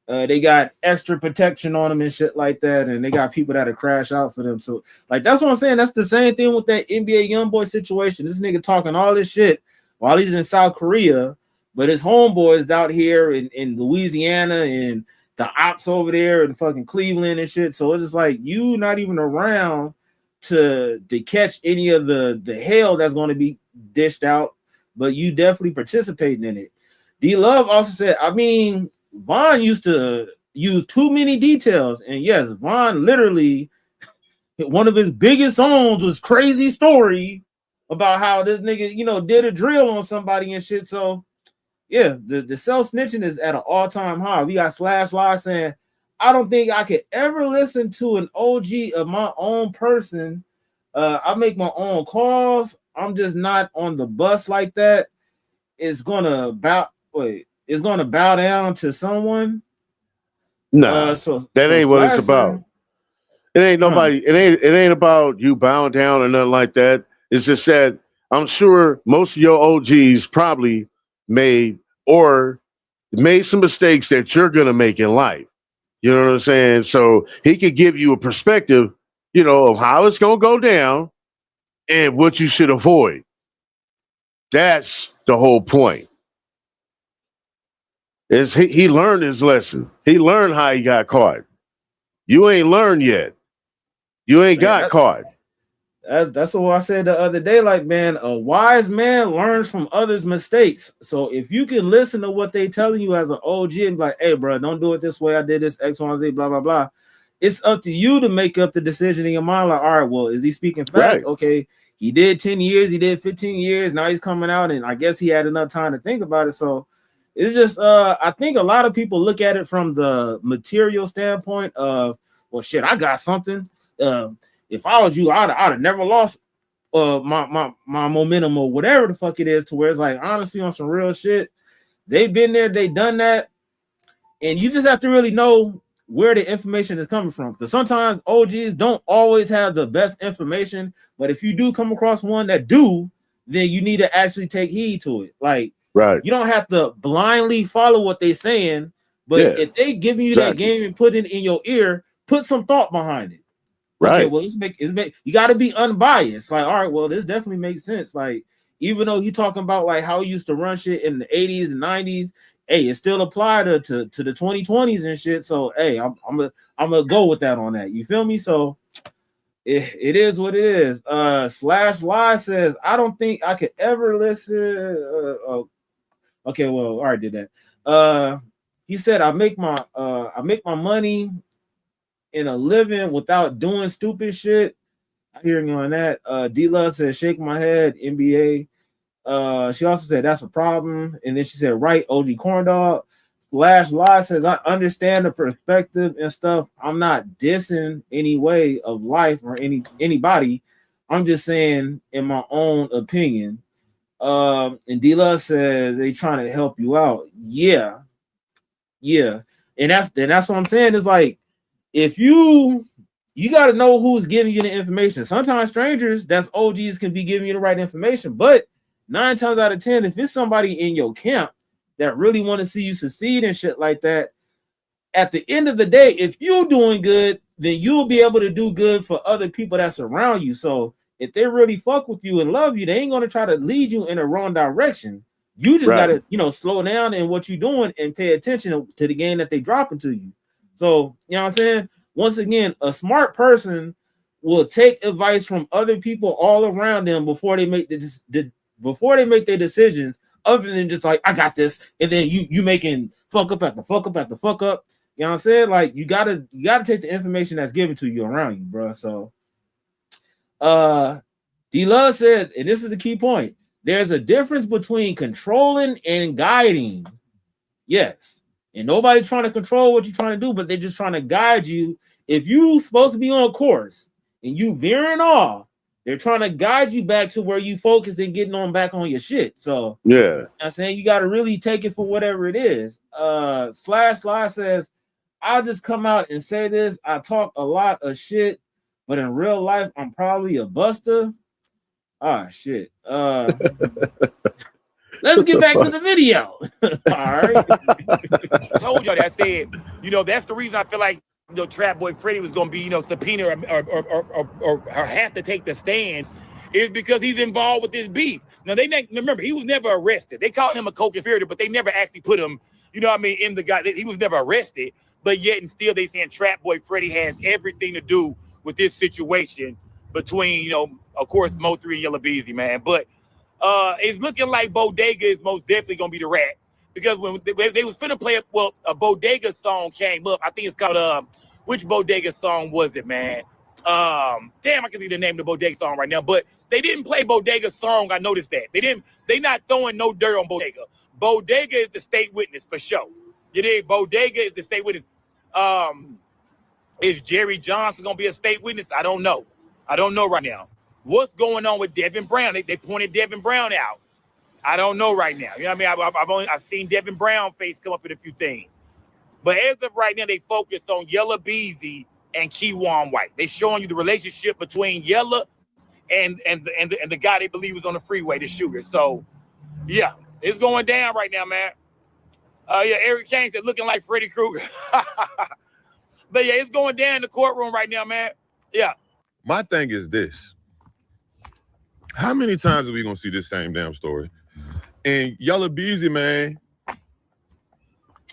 They got extra protection on them and shit like that, and they got people that'll crash out for them. So, like, that's what I'm saying. That's the same thing with that NBA YoungBoy situation. This nigga talking all this shit while he's in South Korea, but his homeboys out here in Louisiana and the ops over there in fucking Cleveland and shit. So it's just like you not even around to catch any of the hell that's going to be dished out, but you definitely participating in it. D Love also said, I mean, Von used to use too many details, and yes, Von literally one of his biggest songs was Crazy Story about how this nigga, you know, did a drill on somebody and shit. So yeah, the self-snitching is at an all-time high. We got Slash Lie saying, I don't think I could ever listen to an OG of my own person. I make my own calls. I'm just not on the bus like that. It's gonna bow down to someone. Nah, that ain't what it's about. It ain't nobody. It ain't about you bowing down or nothing like that. It's just that I'm sure most of your OGs probably made some mistakes that you're gonna make in life. You know what I'm saying? So he could give you a perspective, you know, of how it's gonna go down and what you should avoid. That's the whole point. Is he learned his lesson. He learned how he got caught. You ain't learned yet. You ain't got caught. That's what I said the other day. Like, man, a wise man learns from others' mistakes. So if you can listen to what they telling you as an OG and be like, hey, bro, don't do it this way. I did this X, Y, Z, blah, blah, blah. It's up to you to make up the decision in your mind. Like, all right, well, is he speaking facts? Right. Okay, he did 10 years. He did 15 years. Now he's coming out, and I guess he had enough time to think about it. So it's just, I think a lot of people look at it from the material standpoint of, well, shit, I got something. If I was you, I'd have never lost my momentum or whatever the fuck it is, to where it's like, honestly, on some real shit, they've been there, they done that, and you just have to really know where the information is coming from. Because sometimes OGs don't always have the best information, but if you do come across one that do, then you need to actually take heed to it. Like, right, you don't have to blindly follow what they're saying, but if they giving you that game and put it in your ear, put some thought behind it. Right. Okay, well, you got to be unbiased. Like, all right, well, this definitely makes sense. Like, even though he talking about like how he used to run shit in the 80s and 90s, hey, it still applied to the 2020s and shit. So, hey, I'm gonna go with that on that. You feel me? So it is what it is. Slash Lie says, I don't think I could ever listen. Okay, well, I already did that. He said, I make my money in a living without doing stupid shit. I hear you on that. D Love said, shake my head, NBA. She also said that's a problem. And then she said, right, OG Corn Dog. Flash Lie says, I understand the perspective and stuff. I'm not dissing any way of life or anybody. I'm just saying in my own opinion. And D Love says they trying to help you out. Yeah. And that's what I'm saying. Is like, if you got to know who's giving you the information. Sometimes strangers, that's OGs, can be giving you the right information, but 9 times out of 10, if it's somebody in your camp that really want to see you succeed and shit like that, at the end of the day, if you're doing good, then you'll be able to do good for other people that surround you. So if they really fuck with you and love you, they ain't going to try to lead you in the wrong direction. You just got to, slow down in what you're doing and pay attention to the game that they dropping to you. So, you know what I'm saying? Once again, a smart person will take advice from other people all around them before they make their decisions, other than just like, I got this, and then you making fuck up after fuck up after fuck up. You know what I'm saying? Like, you gotta take the information that's given to you around you, bro. So D Love said, and this is the key point, there's a difference between controlling and guiding. Yes. And nobody's trying to control what you're trying to do, but they're just trying to guide you. If you're supposed to be on course and you veering off, they're trying to guide you back to where you focus and getting on back on your shit. So I'm saying you got to really take it for whatever it is. Slash Lie says, I'll just come out and say this. I talk a lot of shit, but in real life, I'm probably a buster. Ah, shit. Let's get back to the video. All right. I told y'all that. I said, that's the reason I feel like Trap Boy Freddy was going to be, subpoena or have to take the stand, is because he's involved with this beef. Now, remember, he was never arrested. They called him a co-conspirator, but they never actually put him, in the guy. He was never arrested. but yet and still they saying Trap Boy Freddy has everything to do with this situation between, you know, of course, Mo3 and Yella Beezy, man. But it's looking like Bodega is most definitely gonna be the rat, because when they was finna play a Bodega song came up. I think it's called which Bodega song was it, man? Damn, I can see the name of the Bodega song right now, but they didn't play Bodega song. I noticed that they not throwing no dirt on Bodega. Bodega is the state witness for sure. You dig? Bodega is the state witness. Is Jerry Johnson gonna be a state witness? I don't know right now. What's going on with Devin Brown? They pointed Devin Brown out. I don't know right now. You know what I mean? I've seen Devin Brown face come up with a few things, but as of right now, they focus on Yella Beezy and Keywan White. They showing you the relationship between Yella and the guy they believe was on the freeway, the shooter. So yeah, it's going down right now, man. Yeah, Eric Kane said looking like Freddy Krueger. But yeah, it's going down in the courtroom right now, man. Yeah. My thing is this. How many times are we gonna see this same damn story? And Yella Beezy, man,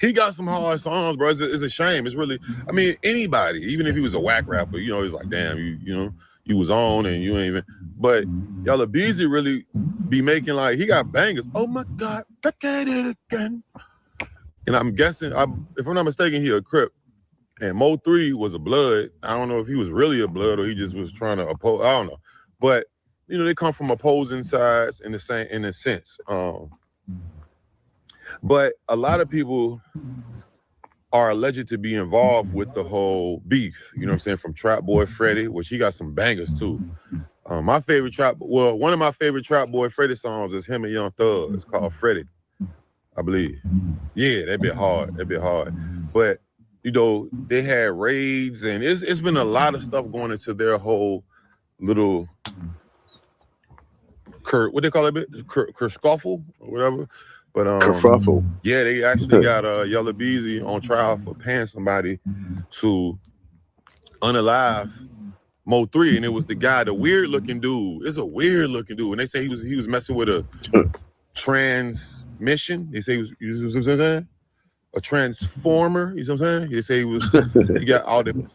he got some hard songs, bro. It's a shame. It's really, I mean, anybody, even if he was a whack rapper, you know, he's like, damn, you know, you was on and you ain't even. But Yella Beezy really be making like, he got bangers. Oh my God, back at it again. And I'm guessing, if I'm not mistaken, he a Crip. And Mo3 was a Blood. I don't know if he was really a Blood or he just was trying to oppose. I don't know. But you know, they come from opposing sides in a sense. But a lot of people are alleged to be involved with the whole beef. You know what I'm saying? From Trap Boy Freddy, which he got some bangers too. My favorite one of my favorite Trap Boy Freddy songs is him and Young Thug. It's called Freddy, I believe. Yeah, that bit hard. But you know, they had raids and it's been a lot of stuff going into their whole little what they call it, kerfuffle or whatever. But kerfuffle. Yeah, they actually got Yella Beezy on trial for paying somebody to unalive Mo3, and it was the guy, the weird looking dude. It's a weird looking dude, and they say he was messing with a transmission. They say he was a transformer. You know what I'm saying? They say he got all the.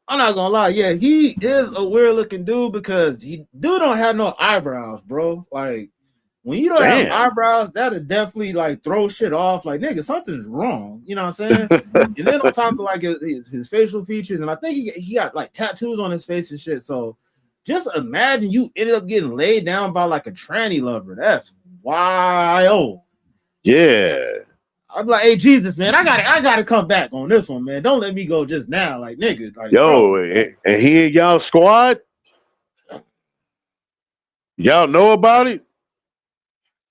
I'm not gonna lie, yeah, he is a weird looking dude because dude don't have no eyebrows, bro. Like when you don't have eyebrows, that'll definitely like throw shit off. Like nigga, something's wrong. You know what I'm saying? And then on top of like his facial features, and I think he got like tattoos on his face and shit. So just imagine you ended up getting laid down by like a tranny lover. That's wild. Yeah. I'm like, hey Jesus, man, I gotta come back on this one, man. Don't let me go just now, like nigga. Like, yo, and he in y'all squad? Y'all know about it?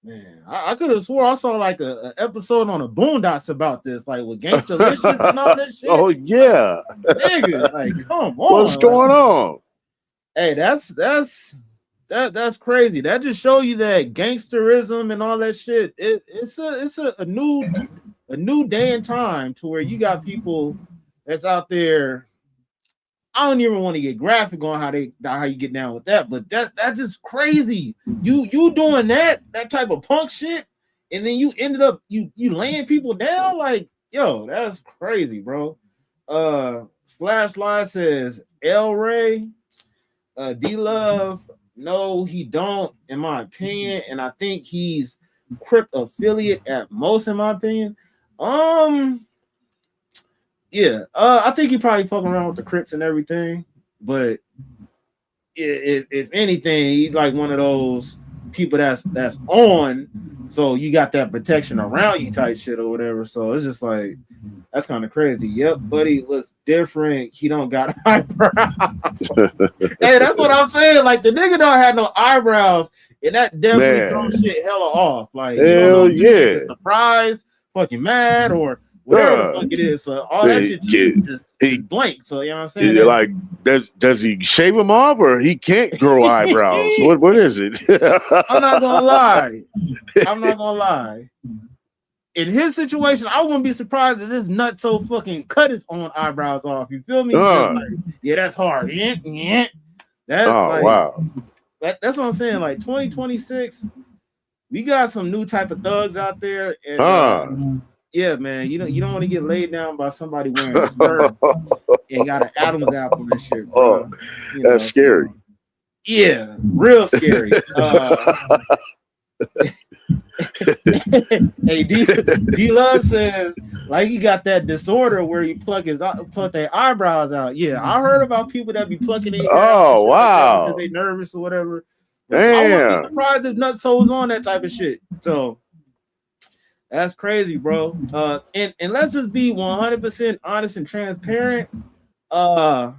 Man, I could have swore I saw like a episode on the Boondocks about this, like with Gangsta-licious and all this shit. Oh yeah, like, nigga, like come on, what's going on? Hey, that's crazy. That just show you that gangsterism and all that shit. It's a new day and time to where you got people that's out there. I don't even want to get graphic on how you get down with that, but that's just crazy. You doing that type of punk shit, and then you ended up you laying people down, like yo, that's crazy, bro. Slash Line says El Ray, D Love. No, he don't, in my opinion, and I think he's Crip affiliate at most, in my opinion. Yeah, I think he probably fucking around with the Crips and everything, but if anything, he's like one of those people that's on, so you got that protection around you type shit or whatever. So it's just like that's kind of crazy. Yep, buddy looks different. He don't got eyebrows. Hey, that's what I'm saying. Like the nigga don't have no eyebrows, and that definitely throws shit hella off. Like you don't know if you get surprised, fucking mad, or whatever the fuck it is. So all that shit just blank. So you know what I'm saying? Like does he shave them off or he can't grow eyebrows? What is it? I'm not gonna lie. In his situation, I wouldn't be surprised if this nut so fucking cut his own eyebrows off. You feel me? Just like, yeah, that's hard. Yeah. That's wow. That's what I'm saying. Like 2026, we got some new type of thugs out there, and Yeah, man. You don't want to get laid down by somebody wearing a skirt and got an Adam's apple and shit, bro. You know, That's scary. so, yeah, real scary. Hey, D Love says like he got that disorder where you pluck their eyebrows out. Yeah, I heard about people that be plucking their hair out and shit like that because they nervous or whatever. But I wouldn't be surprised if Nutso was on that type of shit. So that's crazy, bro. And let's just be 100% honest and transparent. Like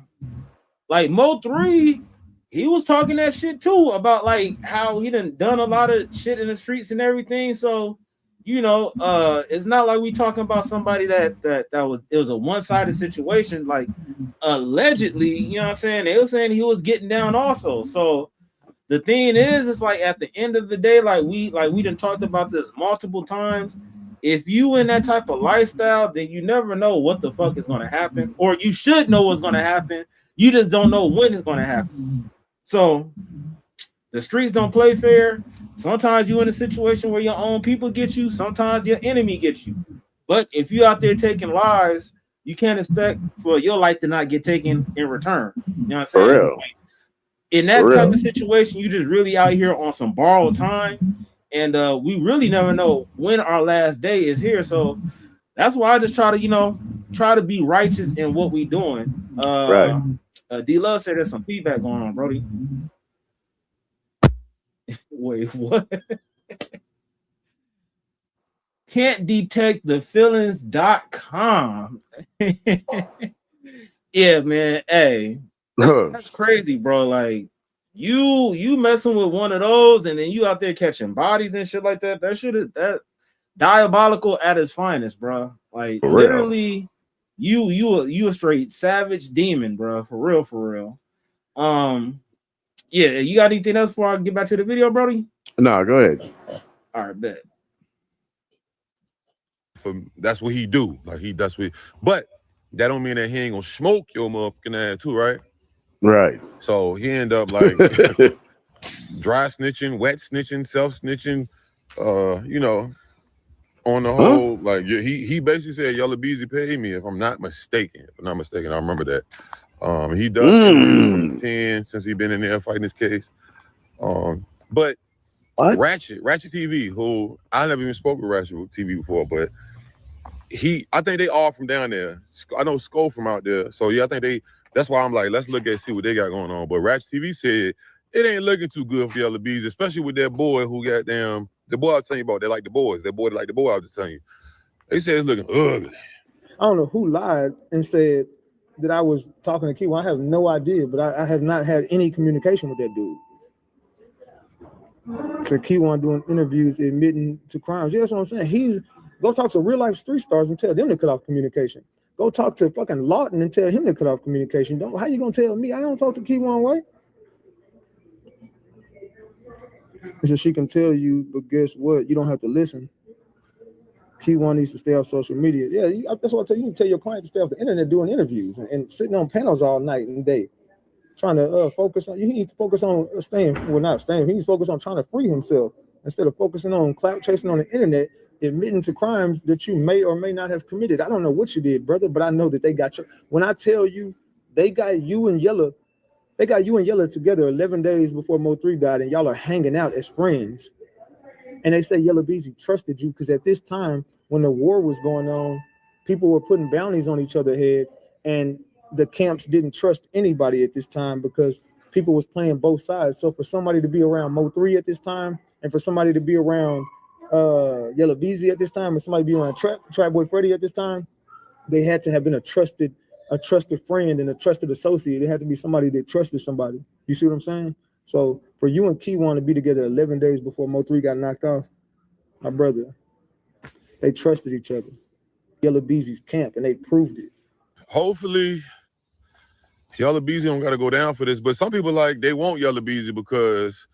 Mo3, he was talking that shit too about like how he done a lot of shit in the streets and everything. So, you know, it's not like we talking about somebody that was a one-sided situation. Like allegedly, you know what I'm saying? They were saying he was getting down also. So the thing is, it's like at the end of the day, like we done talked about this multiple times. If you in that type of lifestyle, then you never know what the fuck is gonna happen, or you should know what's gonna happen. You just don't know when it's gonna happen. So the streets don't play fair. Sometimes you in a situation where your own people get you, sometimes your enemy gets you. But if you out there taking lives, you can't expect for your life to not get taken in return. You know what I'm saying? For real. In that type of situation, you just really out here on some borrowed time, and we really never know when our last day is here. So that's why I just try to be righteous in what we doing. Right. D Love said there's some feedback going on, Brody. Wait, what? Can't detect the feelings.com. Yeah, man. Hey, that's crazy, bro. Like you messing with one of those, and then you out there catching bodies and shit like that. That diabolical at its finest, bro. Like literally, you a straight savage demon, bro. For real. Yeah, you got anything else before I get back to the video, Brody? No, go ahead. All right, bet. That's what he do. Like that's what. But that don't mean that he ain't gonna smoke your motherfucking ass too, right? Right. So he end up like dry snitching, wet snitching, self snitching. You know, on the whole, like he basically said Yella Beezy paid me if I'm not mistaken. If I'm not mistaken, I remember that. He does interviews from the pen since he been in there fighting this case. But what? Ratchet TV, who I never even spoke with Ratchet TV before, but I think they all from down there. I know Skull from out there. So yeah, I think that's why I'm like, let's look see what they got going on. But Ratchet TV said it ain't looking too good for Yella Beezy, especially with that boy who got the boy I was telling you about, they like the boys. That boy like the boy I was just telling you. They said it's looking ugly. I don't know who lied and said that I was talking to Key. I have no idea, but I have not had any communication with that dude. So Keywan doing interviews admitting to crimes. Yeah, that's what I'm saying. Go talk to real life street stars and tell them to cut off communication. Go talk to fucking Lawton and tell him to cut off communication. How you gonna tell me? I don't talk to Keywan Way. So she can tell you, but guess what? You don't have to listen. Keywan needs to stay off social media. Yeah, that's what I tell you. You can tell your client to stay off the internet doing interviews and sitting on panels all night and day, trying to focus on. You need to focus on not staying. He needs to focus on trying to free himself instead of focusing on clout chasing on the internet, admitting to crimes that you may or may not have committed. I don't know what you did, brother, but I know that they got you. When I tell you they got you and Yella together 11 days before Mo3 died, and y'all are hanging out as friends. And they say Yella Beezy trusted you because at this time, when the war was going on, people were putting bounties on each other's head, and the camps didn't trust anybody at this time because people was playing both sides. So for somebody to be around Mo3 at this time, and for somebody to be around Yella Beezy at this time, and somebody be around Trap Boy Freddy at this time, they had to have been a trusted friend and a trusted associate. It had to be somebody that trusted somebody. You see what I'm saying? So for you and Keywan to be together 11 days before Mo3 got knocked off, my brother, they trusted each other. Yella Beezy's camp, and they proved it. Hopefully, Yella Beezy don't got to go down for this, but some people they want Yella Beezy because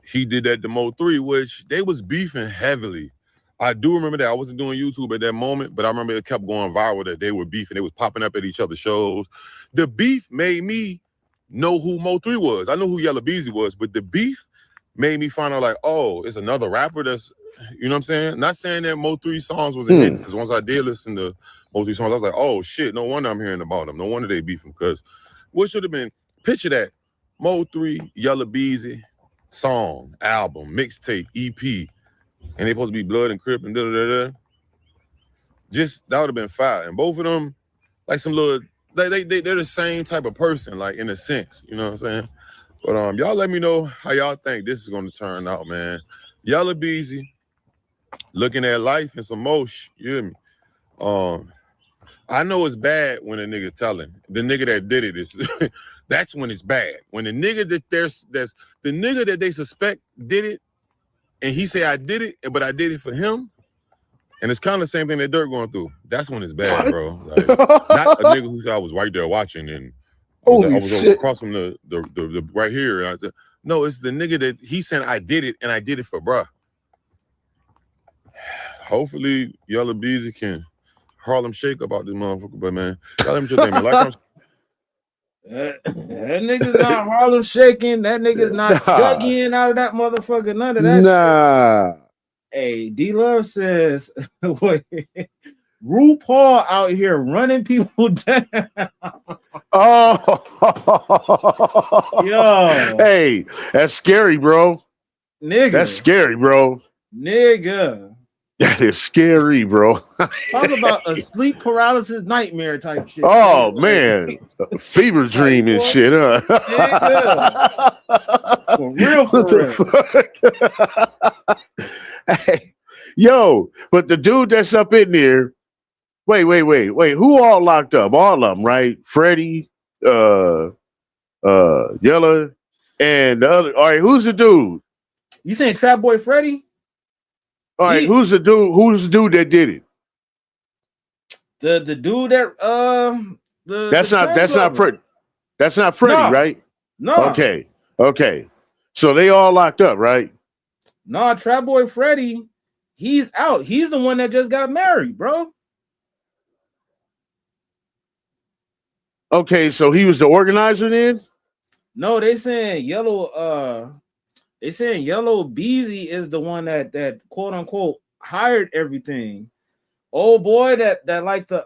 he did that to Mo3, which they was beefing heavily. I do remember that. I wasn't doing YouTube at that moment, but I remember it kept going viral that they were beefing. They was popping up at each other's shows. The beef made me know who Mo3 was. I know who Yella Beezy was, but the beef made me find out like, oh, it's another rapper that's, you know what I'm saying? Not saying that Mo3 songs was a hit, because once I did listen to Mo3 songs, I was like, oh shit, no wonder I'm hearing about them. No wonder they beefing, because what should have been, picture that, Mo3, Yella Beezy, song, album, mixtape, EP, and they supposed to be Blood and Crip and da-da-da-da. Just, that would have been fire. And both of them, like some little, they're the same type of person, like in a sense, you know what I'm saying? But y'all let me know how y'all think this is gonna turn out, man. Yella Beezy, looking at life and some motion, you hear me? I know it's bad when a nigga telling. The nigga that did it is that's when it's bad. When the nigga that's the nigga that they suspect did it, and he say I did it, but I did it for him. And it's kind of the same thing that Dirk going through. That's when it's bad, bro. Like, not a nigga who said I was right there watching and I was across from the right here. And I said, no, it's the nigga that he said I did it and I did it for bruh. Hopefully Yella Beezy can Harlem shake about this motherfucker, but man, y'all let me just man. Like that nigga's not Harlem shaking. That nigga's not dug in out of that motherfucker. None of that shit. Hey, D-Love says, wait, RuPaul out here running people down. Oh, yo, hey, that's scary, bro. Nigga, that's scary, bro. Nigga, that is scary, bro. Talk about a sleep paralysis nightmare type shit. Oh man, fever dream and shit, huh? Nigga. For real, for real. Hey, yo, but the dude that's up in there. Wait. Who all locked up? All of them, right? Freddie, Yella, and the other. All right, who's the dude? You saying Trap Boy Freddie? All right, who's the dude? Who's the dude that did it? The dude that that's not Freddie. That's not Freddie, right? No. Okay. So they all locked up, right? No, Trap Boy Freddie, he's out. He's the one that just got married, bro. Okay, so he was the organizer then? No, they saying Yella Beezy is the one that quote unquote hired everything. Old boy that like the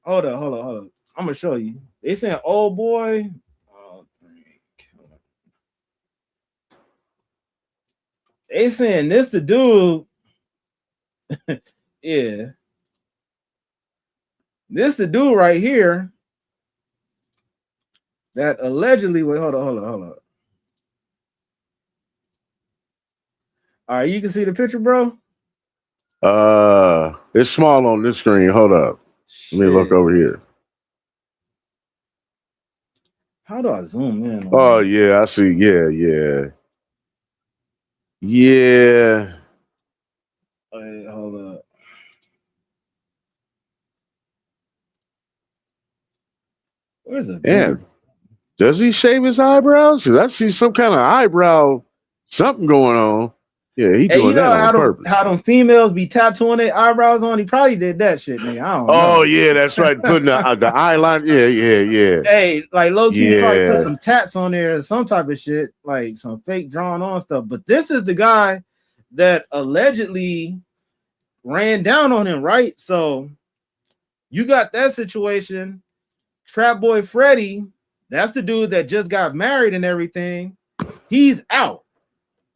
hold on. I'm gonna show you. They saying old boy. They saying this the dude. Yeah. This the dude right here that allegedly hold on. All right, you can see the picture, bro. It's small on this screen. Hold up. Let me look over here. How do I zoom in? Oh yeah, I see. Yeah. Wait, hold up. Where's it? Yeah. Does he shave his eyebrows? Because I see some kind of eyebrow something going on. Yeah, he doing that on purpose. How them females be tattooing their eyebrows on? He probably did that shit, nigga. I don't know. Oh yeah, that's right. Putting the eyeliner. Yeah. Hey, like low key, probably put some tats on there or some type of shit, like some fake drawn on stuff. But this is the guy that allegedly ran down on him, right? So you got that situation. Trap Boy Freddie, that's the dude that just got married and everything. He's out.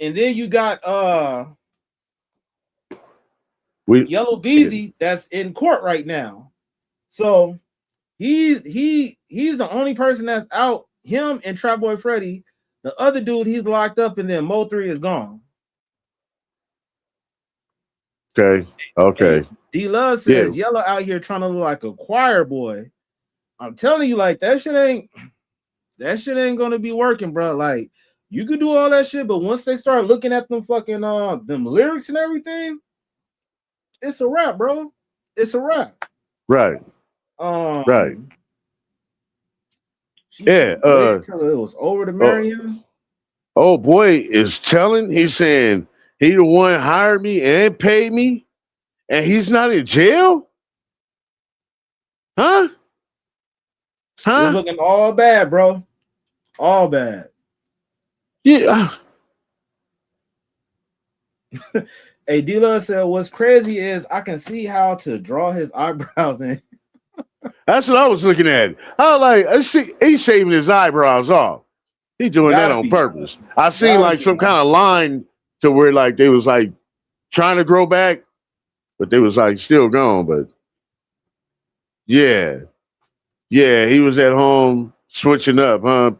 And then you got Yella Beezy that's in court right now. So he's the only person that's out. Him and Trap Boy Freddie. The other dude, he's locked up, and then Mo3 is gone. Okay. D-Love says Yella out here trying to look like a choir boy. I'm telling you, like that shit ain't gonna be working, bro. Like you could do all that shit, but once they start looking at them fucking them lyrics and everything, it's a wrap, bro. It's a wrap. Right. Right. Yeah. Until it was over to marry him. Oh boy is telling. He's saying he the one hired me and paid me, and he's not in jail. Huh? It's looking all bad, bro. All bad. Yeah. Hey, D-Love said, what's crazy is I can see how to draw his eyebrows in. That's what I was looking at. I was like, I see, he's shaving his eyebrows off. He's doing that Gotta on be. purpose. I seen Gotta like be, some man. kind of line to where like they was like trying to grow back, but they was like still gone. But yeah, he was at home switching up, huh?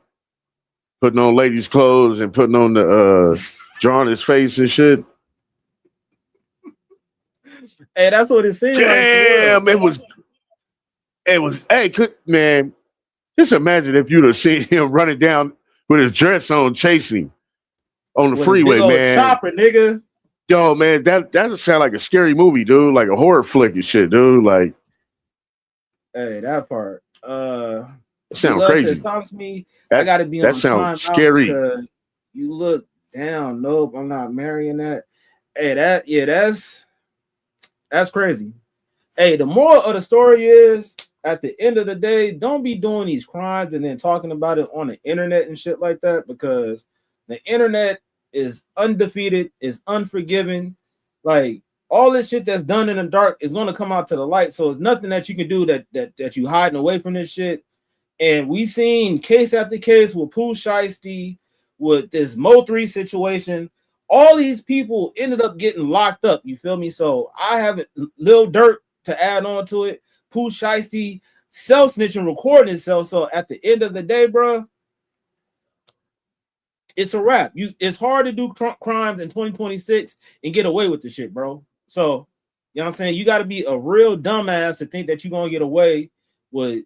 Putting on ladies' clothes and putting on the drawing his face and shit. Hey, that's what it seemed like for real. Damn, it was. Hey, man, just imagine if you'd have seen him running down with his dress on, chasing on the With a freeway, big old man. chopper, nigga. Yo, man, that sound like a scary movie, dude. Like a horror flick and shit, dude. Like, Hey, that part. it sound D-Love said, crazy. sounds to me, I gotta be That on sounds time out scary. because you look down. Nope, I'm not marrying that. Hey, that's crazy. Hey, the moral of the story is at the end of the day, don't be doing these crimes and then talking about it on the internet and shit like that, because the internet is undefeated, is unforgiving. Like all this shit that's done in the dark is going to come out to the light. So it's nothing that you can do that you hiding away from this shit. And we seen case after case with Pooh Shiesty, with this Mo3 situation. All these people ended up getting locked up. You feel me? So I have Lil Durk to add on to it. Pooh Shiesty self-snitching, recording itself. So at the end of the day, bro, it's a wrap. It's hard to do crimes in 2026 and get away with the shit, bro. So, you know what I'm saying? You got to be a real dumbass to think that you're going to get away with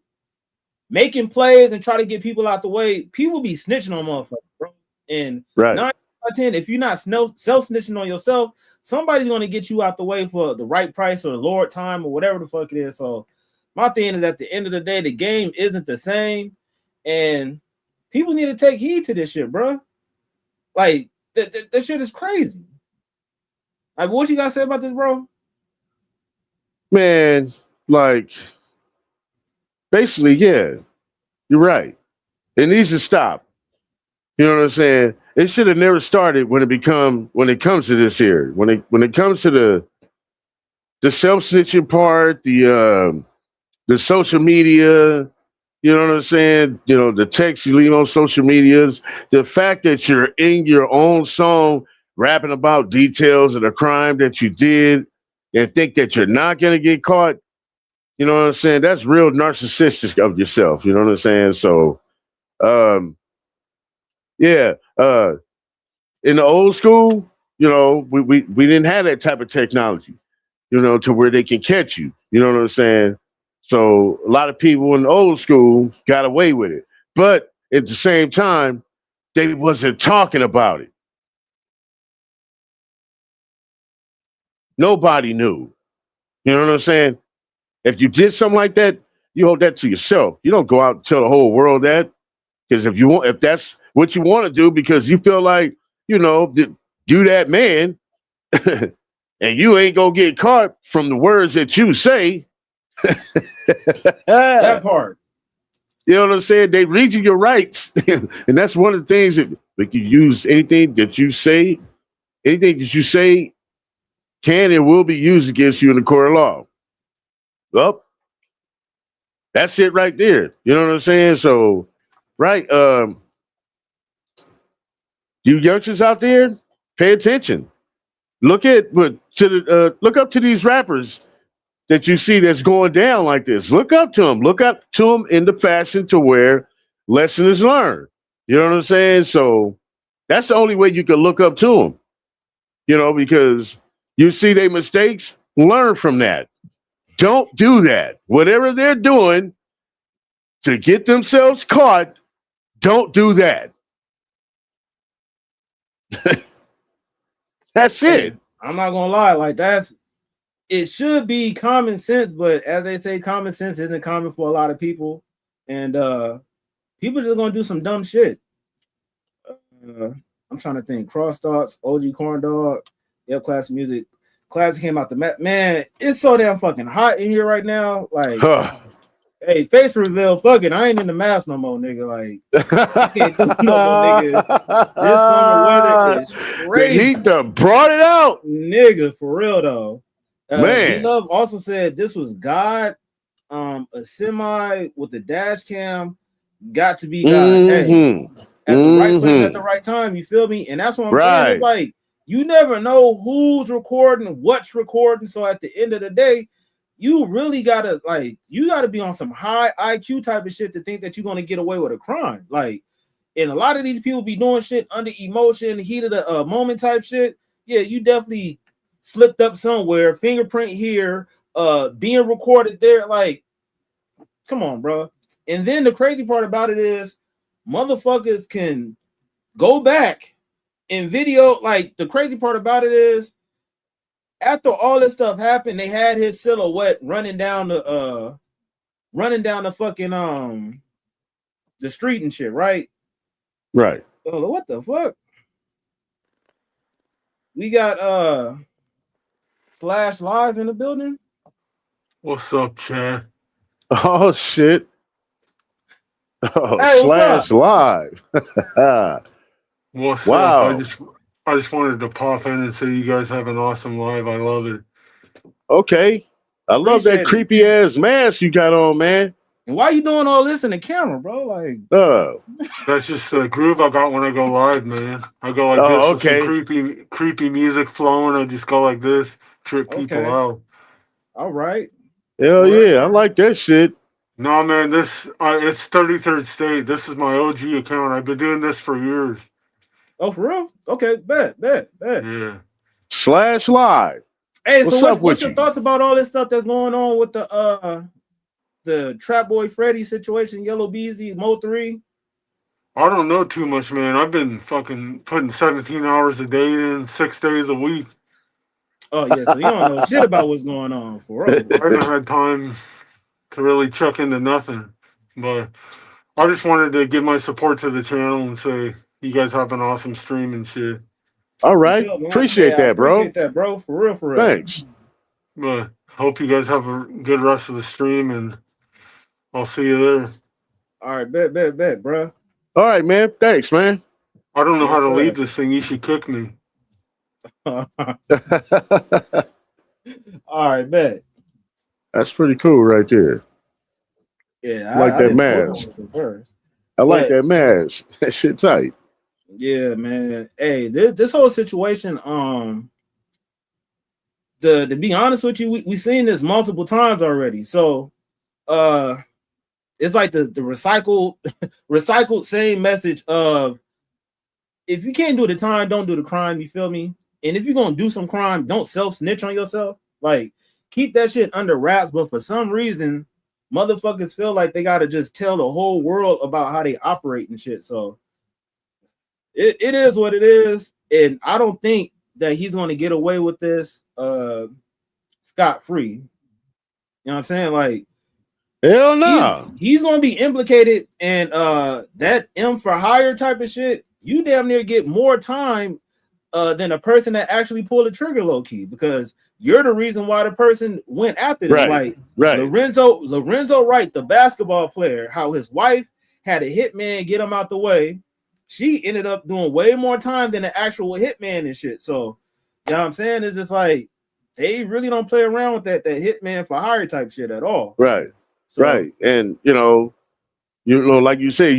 making plays and try to get people out the way. People be snitching on motherfuckers, bro. And 9 out of 10, if you're not self-snitching on yourself, somebody's going to get you out the way for the right price or lower time or whatever the fuck it is. So my thing is, at the end of the day, the game isn't the same, and people need to take heed to this shit, bro. Like that shit is crazy. Like, what you gotta say about this, bro? Man, like basically, yeah, you're right. It needs to stop. You know what I'm saying? It should have never started when it comes to this here. When it comes to the self-snitching part, the social media, you know what I'm saying? You know, the text you leave on social medias, the fact that you're in your own song rapping about details of the crime that you did and think that you're not gonna get caught, you know what I'm saying? That's real narcissistic of yourself, you know what I'm saying? So yeah, in the old school, you know, we didn't have that type of technology, you know, to where they can catch you. You know what I'm saying? So a lot of people in the old school got away with it. But at the same time, they wasn't talking about it. Nobody knew. You know what I'm saying? If you did something like that, you hold that to yourself. You don't go out and tell the whole world that. Because if that's what you want to do, because you feel like, you know, do that, man, and you ain't gonna get caught from the words that you say. That part. You know what I'm saying? They read you your rights. And that's one of the things that you use anything that you say can and will be used against you in the court of law. Well, that's it right there. You know what I'm saying? So, right, you youngsters out there, pay attention. Look up to these rappers that you see that's going down like this. Look up to them. Look up to them in the fashion to where lesson is learned. You know what I'm saying? So that's the only way you can look up to them. You know, because you see their mistakes, learn from that. Don't do that. Whatever they're doing to get themselves caught, don't do that. That's it. Hey, I'm not gonna lie, like it should be common sense, but as they say, common sense isn't common for a lot of people, and people just gonna do some dumb shit. I'm trying to think. Cross Thoughts, OG Corn Dog, Yep, Classic Music. Classic came out the man. It's so damn fucking hot in here right now. Like Hey, face reveal, fuck it. I ain't in the mask no more, nigga. Like, I can't do no more, nigga. This summer weather is The crazy. heat done brought it out. Nigga, for real though. D Man. Love also said this was God, a semi with the dash cam, got to be God. Hey, at the right place at the right time, you feel me? And that's what I'm saying. It's like you never know who's recording, what's recording. So at the end of the day, you really gotta be on some high IQ type of shit to think that you're gonna get away with a crime. Like, and a lot of these people be doing shit under emotion, heat of the moment type shit. Yeah, you definitely slipped up somewhere, fingerprint here, being recorded there. Like, come on, bro. And then the crazy part about it is motherfuckers can go back and video. Like, the crazy part about it is after all this stuff happened, they had his silhouette running down the fucking the street and shit, right? Right. Oh, what the fuck? We got Slash Live in the building. What's up, Chad? Oh shit. Oh, Hey, Slash Live. What's wow. up? I just wanted to pop in and say you guys have an awesome live. I love it. Okay. I love that creepy ass mask you got on, man. And why you doing all this in the camera, bro? Like, that's just the groove I got when I go live, man. I go like this with some creepy music flowing. I just go like this, trip people out. All right. Hell yeah, I like that shit. No, man, it's 33rd State. This is my OG account. I've been doing this for years. Oh, for real? Okay, bet. Yeah. Slash Live. Hey, so what's your thoughts about all this stuff that's going on with the Trap Boy Freddy situation, Yella Beezy, Mo 3? I don't know too much, man. I've been fucking putting 17 hours a day in, 6 days a week. Oh, yeah, so you don't know shit about what's going on, for real. I haven't had time to really check into nothing. But I just wanted to give my support to the channel and say you guys have an awesome stream and shit. All right. Appreciate that, bro. Appreciate that, bro. For real. Thanks. But hope you guys have a good rest of the stream and I'll see you there. All right, bet, bro. All right, man. Thanks, man. I don't know how to lead this thing. You should kick me. All right, bet. That's pretty cool right there. Yeah, I like that mask. I like that mask. That shit tight. Yeah, man. Hey, this whole situation, to be honest with you, we seen this multiple times already. So it's like the recycled same message of if you can't do the time, don't do the crime, you feel me? And if you're gonna do some crime, don't self-snitch on yourself. Like, keep that shit under wraps, but for some reason, motherfuckers feel like they gotta just tell the whole world about how they operate and shit. So it is what it is, and I don't think that he's going to get away with this scot-free. You know what I'm saying? Like, hell no. He's going to be implicated in that M for hire type of shit. You damn near get more time than a person that actually pulled the trigger low key, because you're the reason why the person went after them. Like Lorenzo Wright, the basketball player, how his wife had a hitman get him out the way. She ended up doing way more time than the actual hitman and shit. So, you know what I'm saying? It's just like they really don't play around with that hitman for hire type shit at all. Right. So, right. And you know, like you say,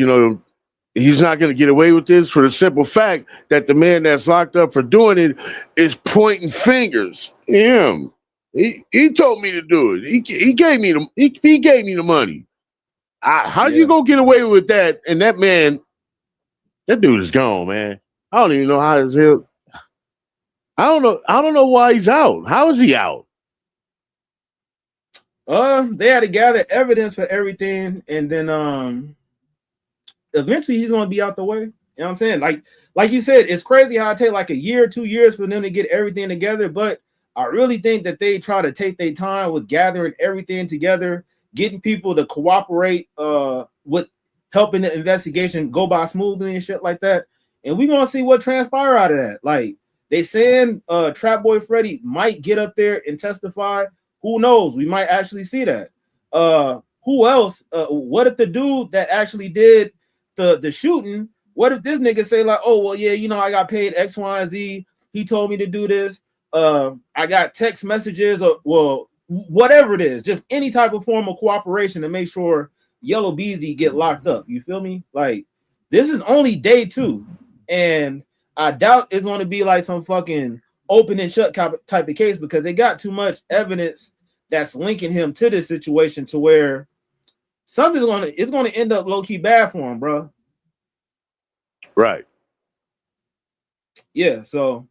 he's not going to get away with this for the simple fact that the man that's locked up for doing it is pointing fingers. Him. He told me to do it. He gave me the money. How you gonna get away with that? And that man. That dude is gone, man. I don't even know how his hell. I don't know why he's out. How is he out? They had to gather evidence for everything, and then eventually he's gonna be out the way. You know what I'm saying? Like you said, it's crazy how it take like a year or 2 years for them to get everything together. But I really think that they try to take their time with gathering everything together, getting people to cooperate with helping the investigation go by smoothly and shit like that. And we're gonna see what transpire out of that. Like, they saying Trap Boy Freddy might get up there and testify. Who knows? We might actually see that. who else? What if the dude that actually did the shooting? What if this nigga say like, oh well, yeah, you know, I got paid X, Y, and Z. He told me to do this. I got text messages, or well, whatever it is, just any type of form of cooperation to make sure Yella Beezy get locked up. You feel me? Like, this is only day 2, and I doubt it's going to be like some fucking open and shut type of case, because they got too much evidence that's linking him to this situation to where something's going to end up low key bad for him, bro. Right. Yeah. So,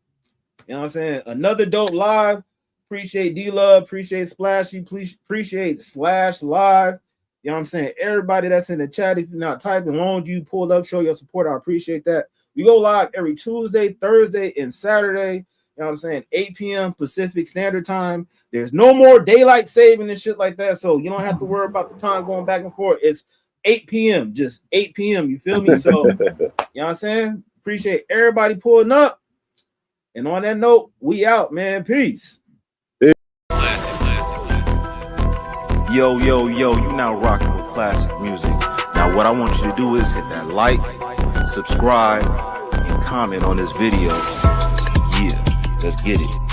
you know what I'm saying? Another dope live. Appreciate D-Love. Appreciate Splashy. Please appreciate Slash Live. You know what I'm saying? Everybody that's in the chat, if you're not typing, as long as you pulled up, show your support. I appreciate that. We go live every Tuesday, Thursday, and Saturday. You know what I'm saying? 8 p.m. Pacific Standard Time. There's no more daylight saving and shit like that. So you don't have to worry about the time going back and forth. It's 8 p.m. Just 8 p.m. You feel me? So, you know what I'm saying? Appreciate everybody pulling up. And on that note, we out, man. Peace. Yo, yo, yo, you now rocking with classic music. Now what I want you to do is hit that like, subscribe, and comment on this video. Yeah, let's get it.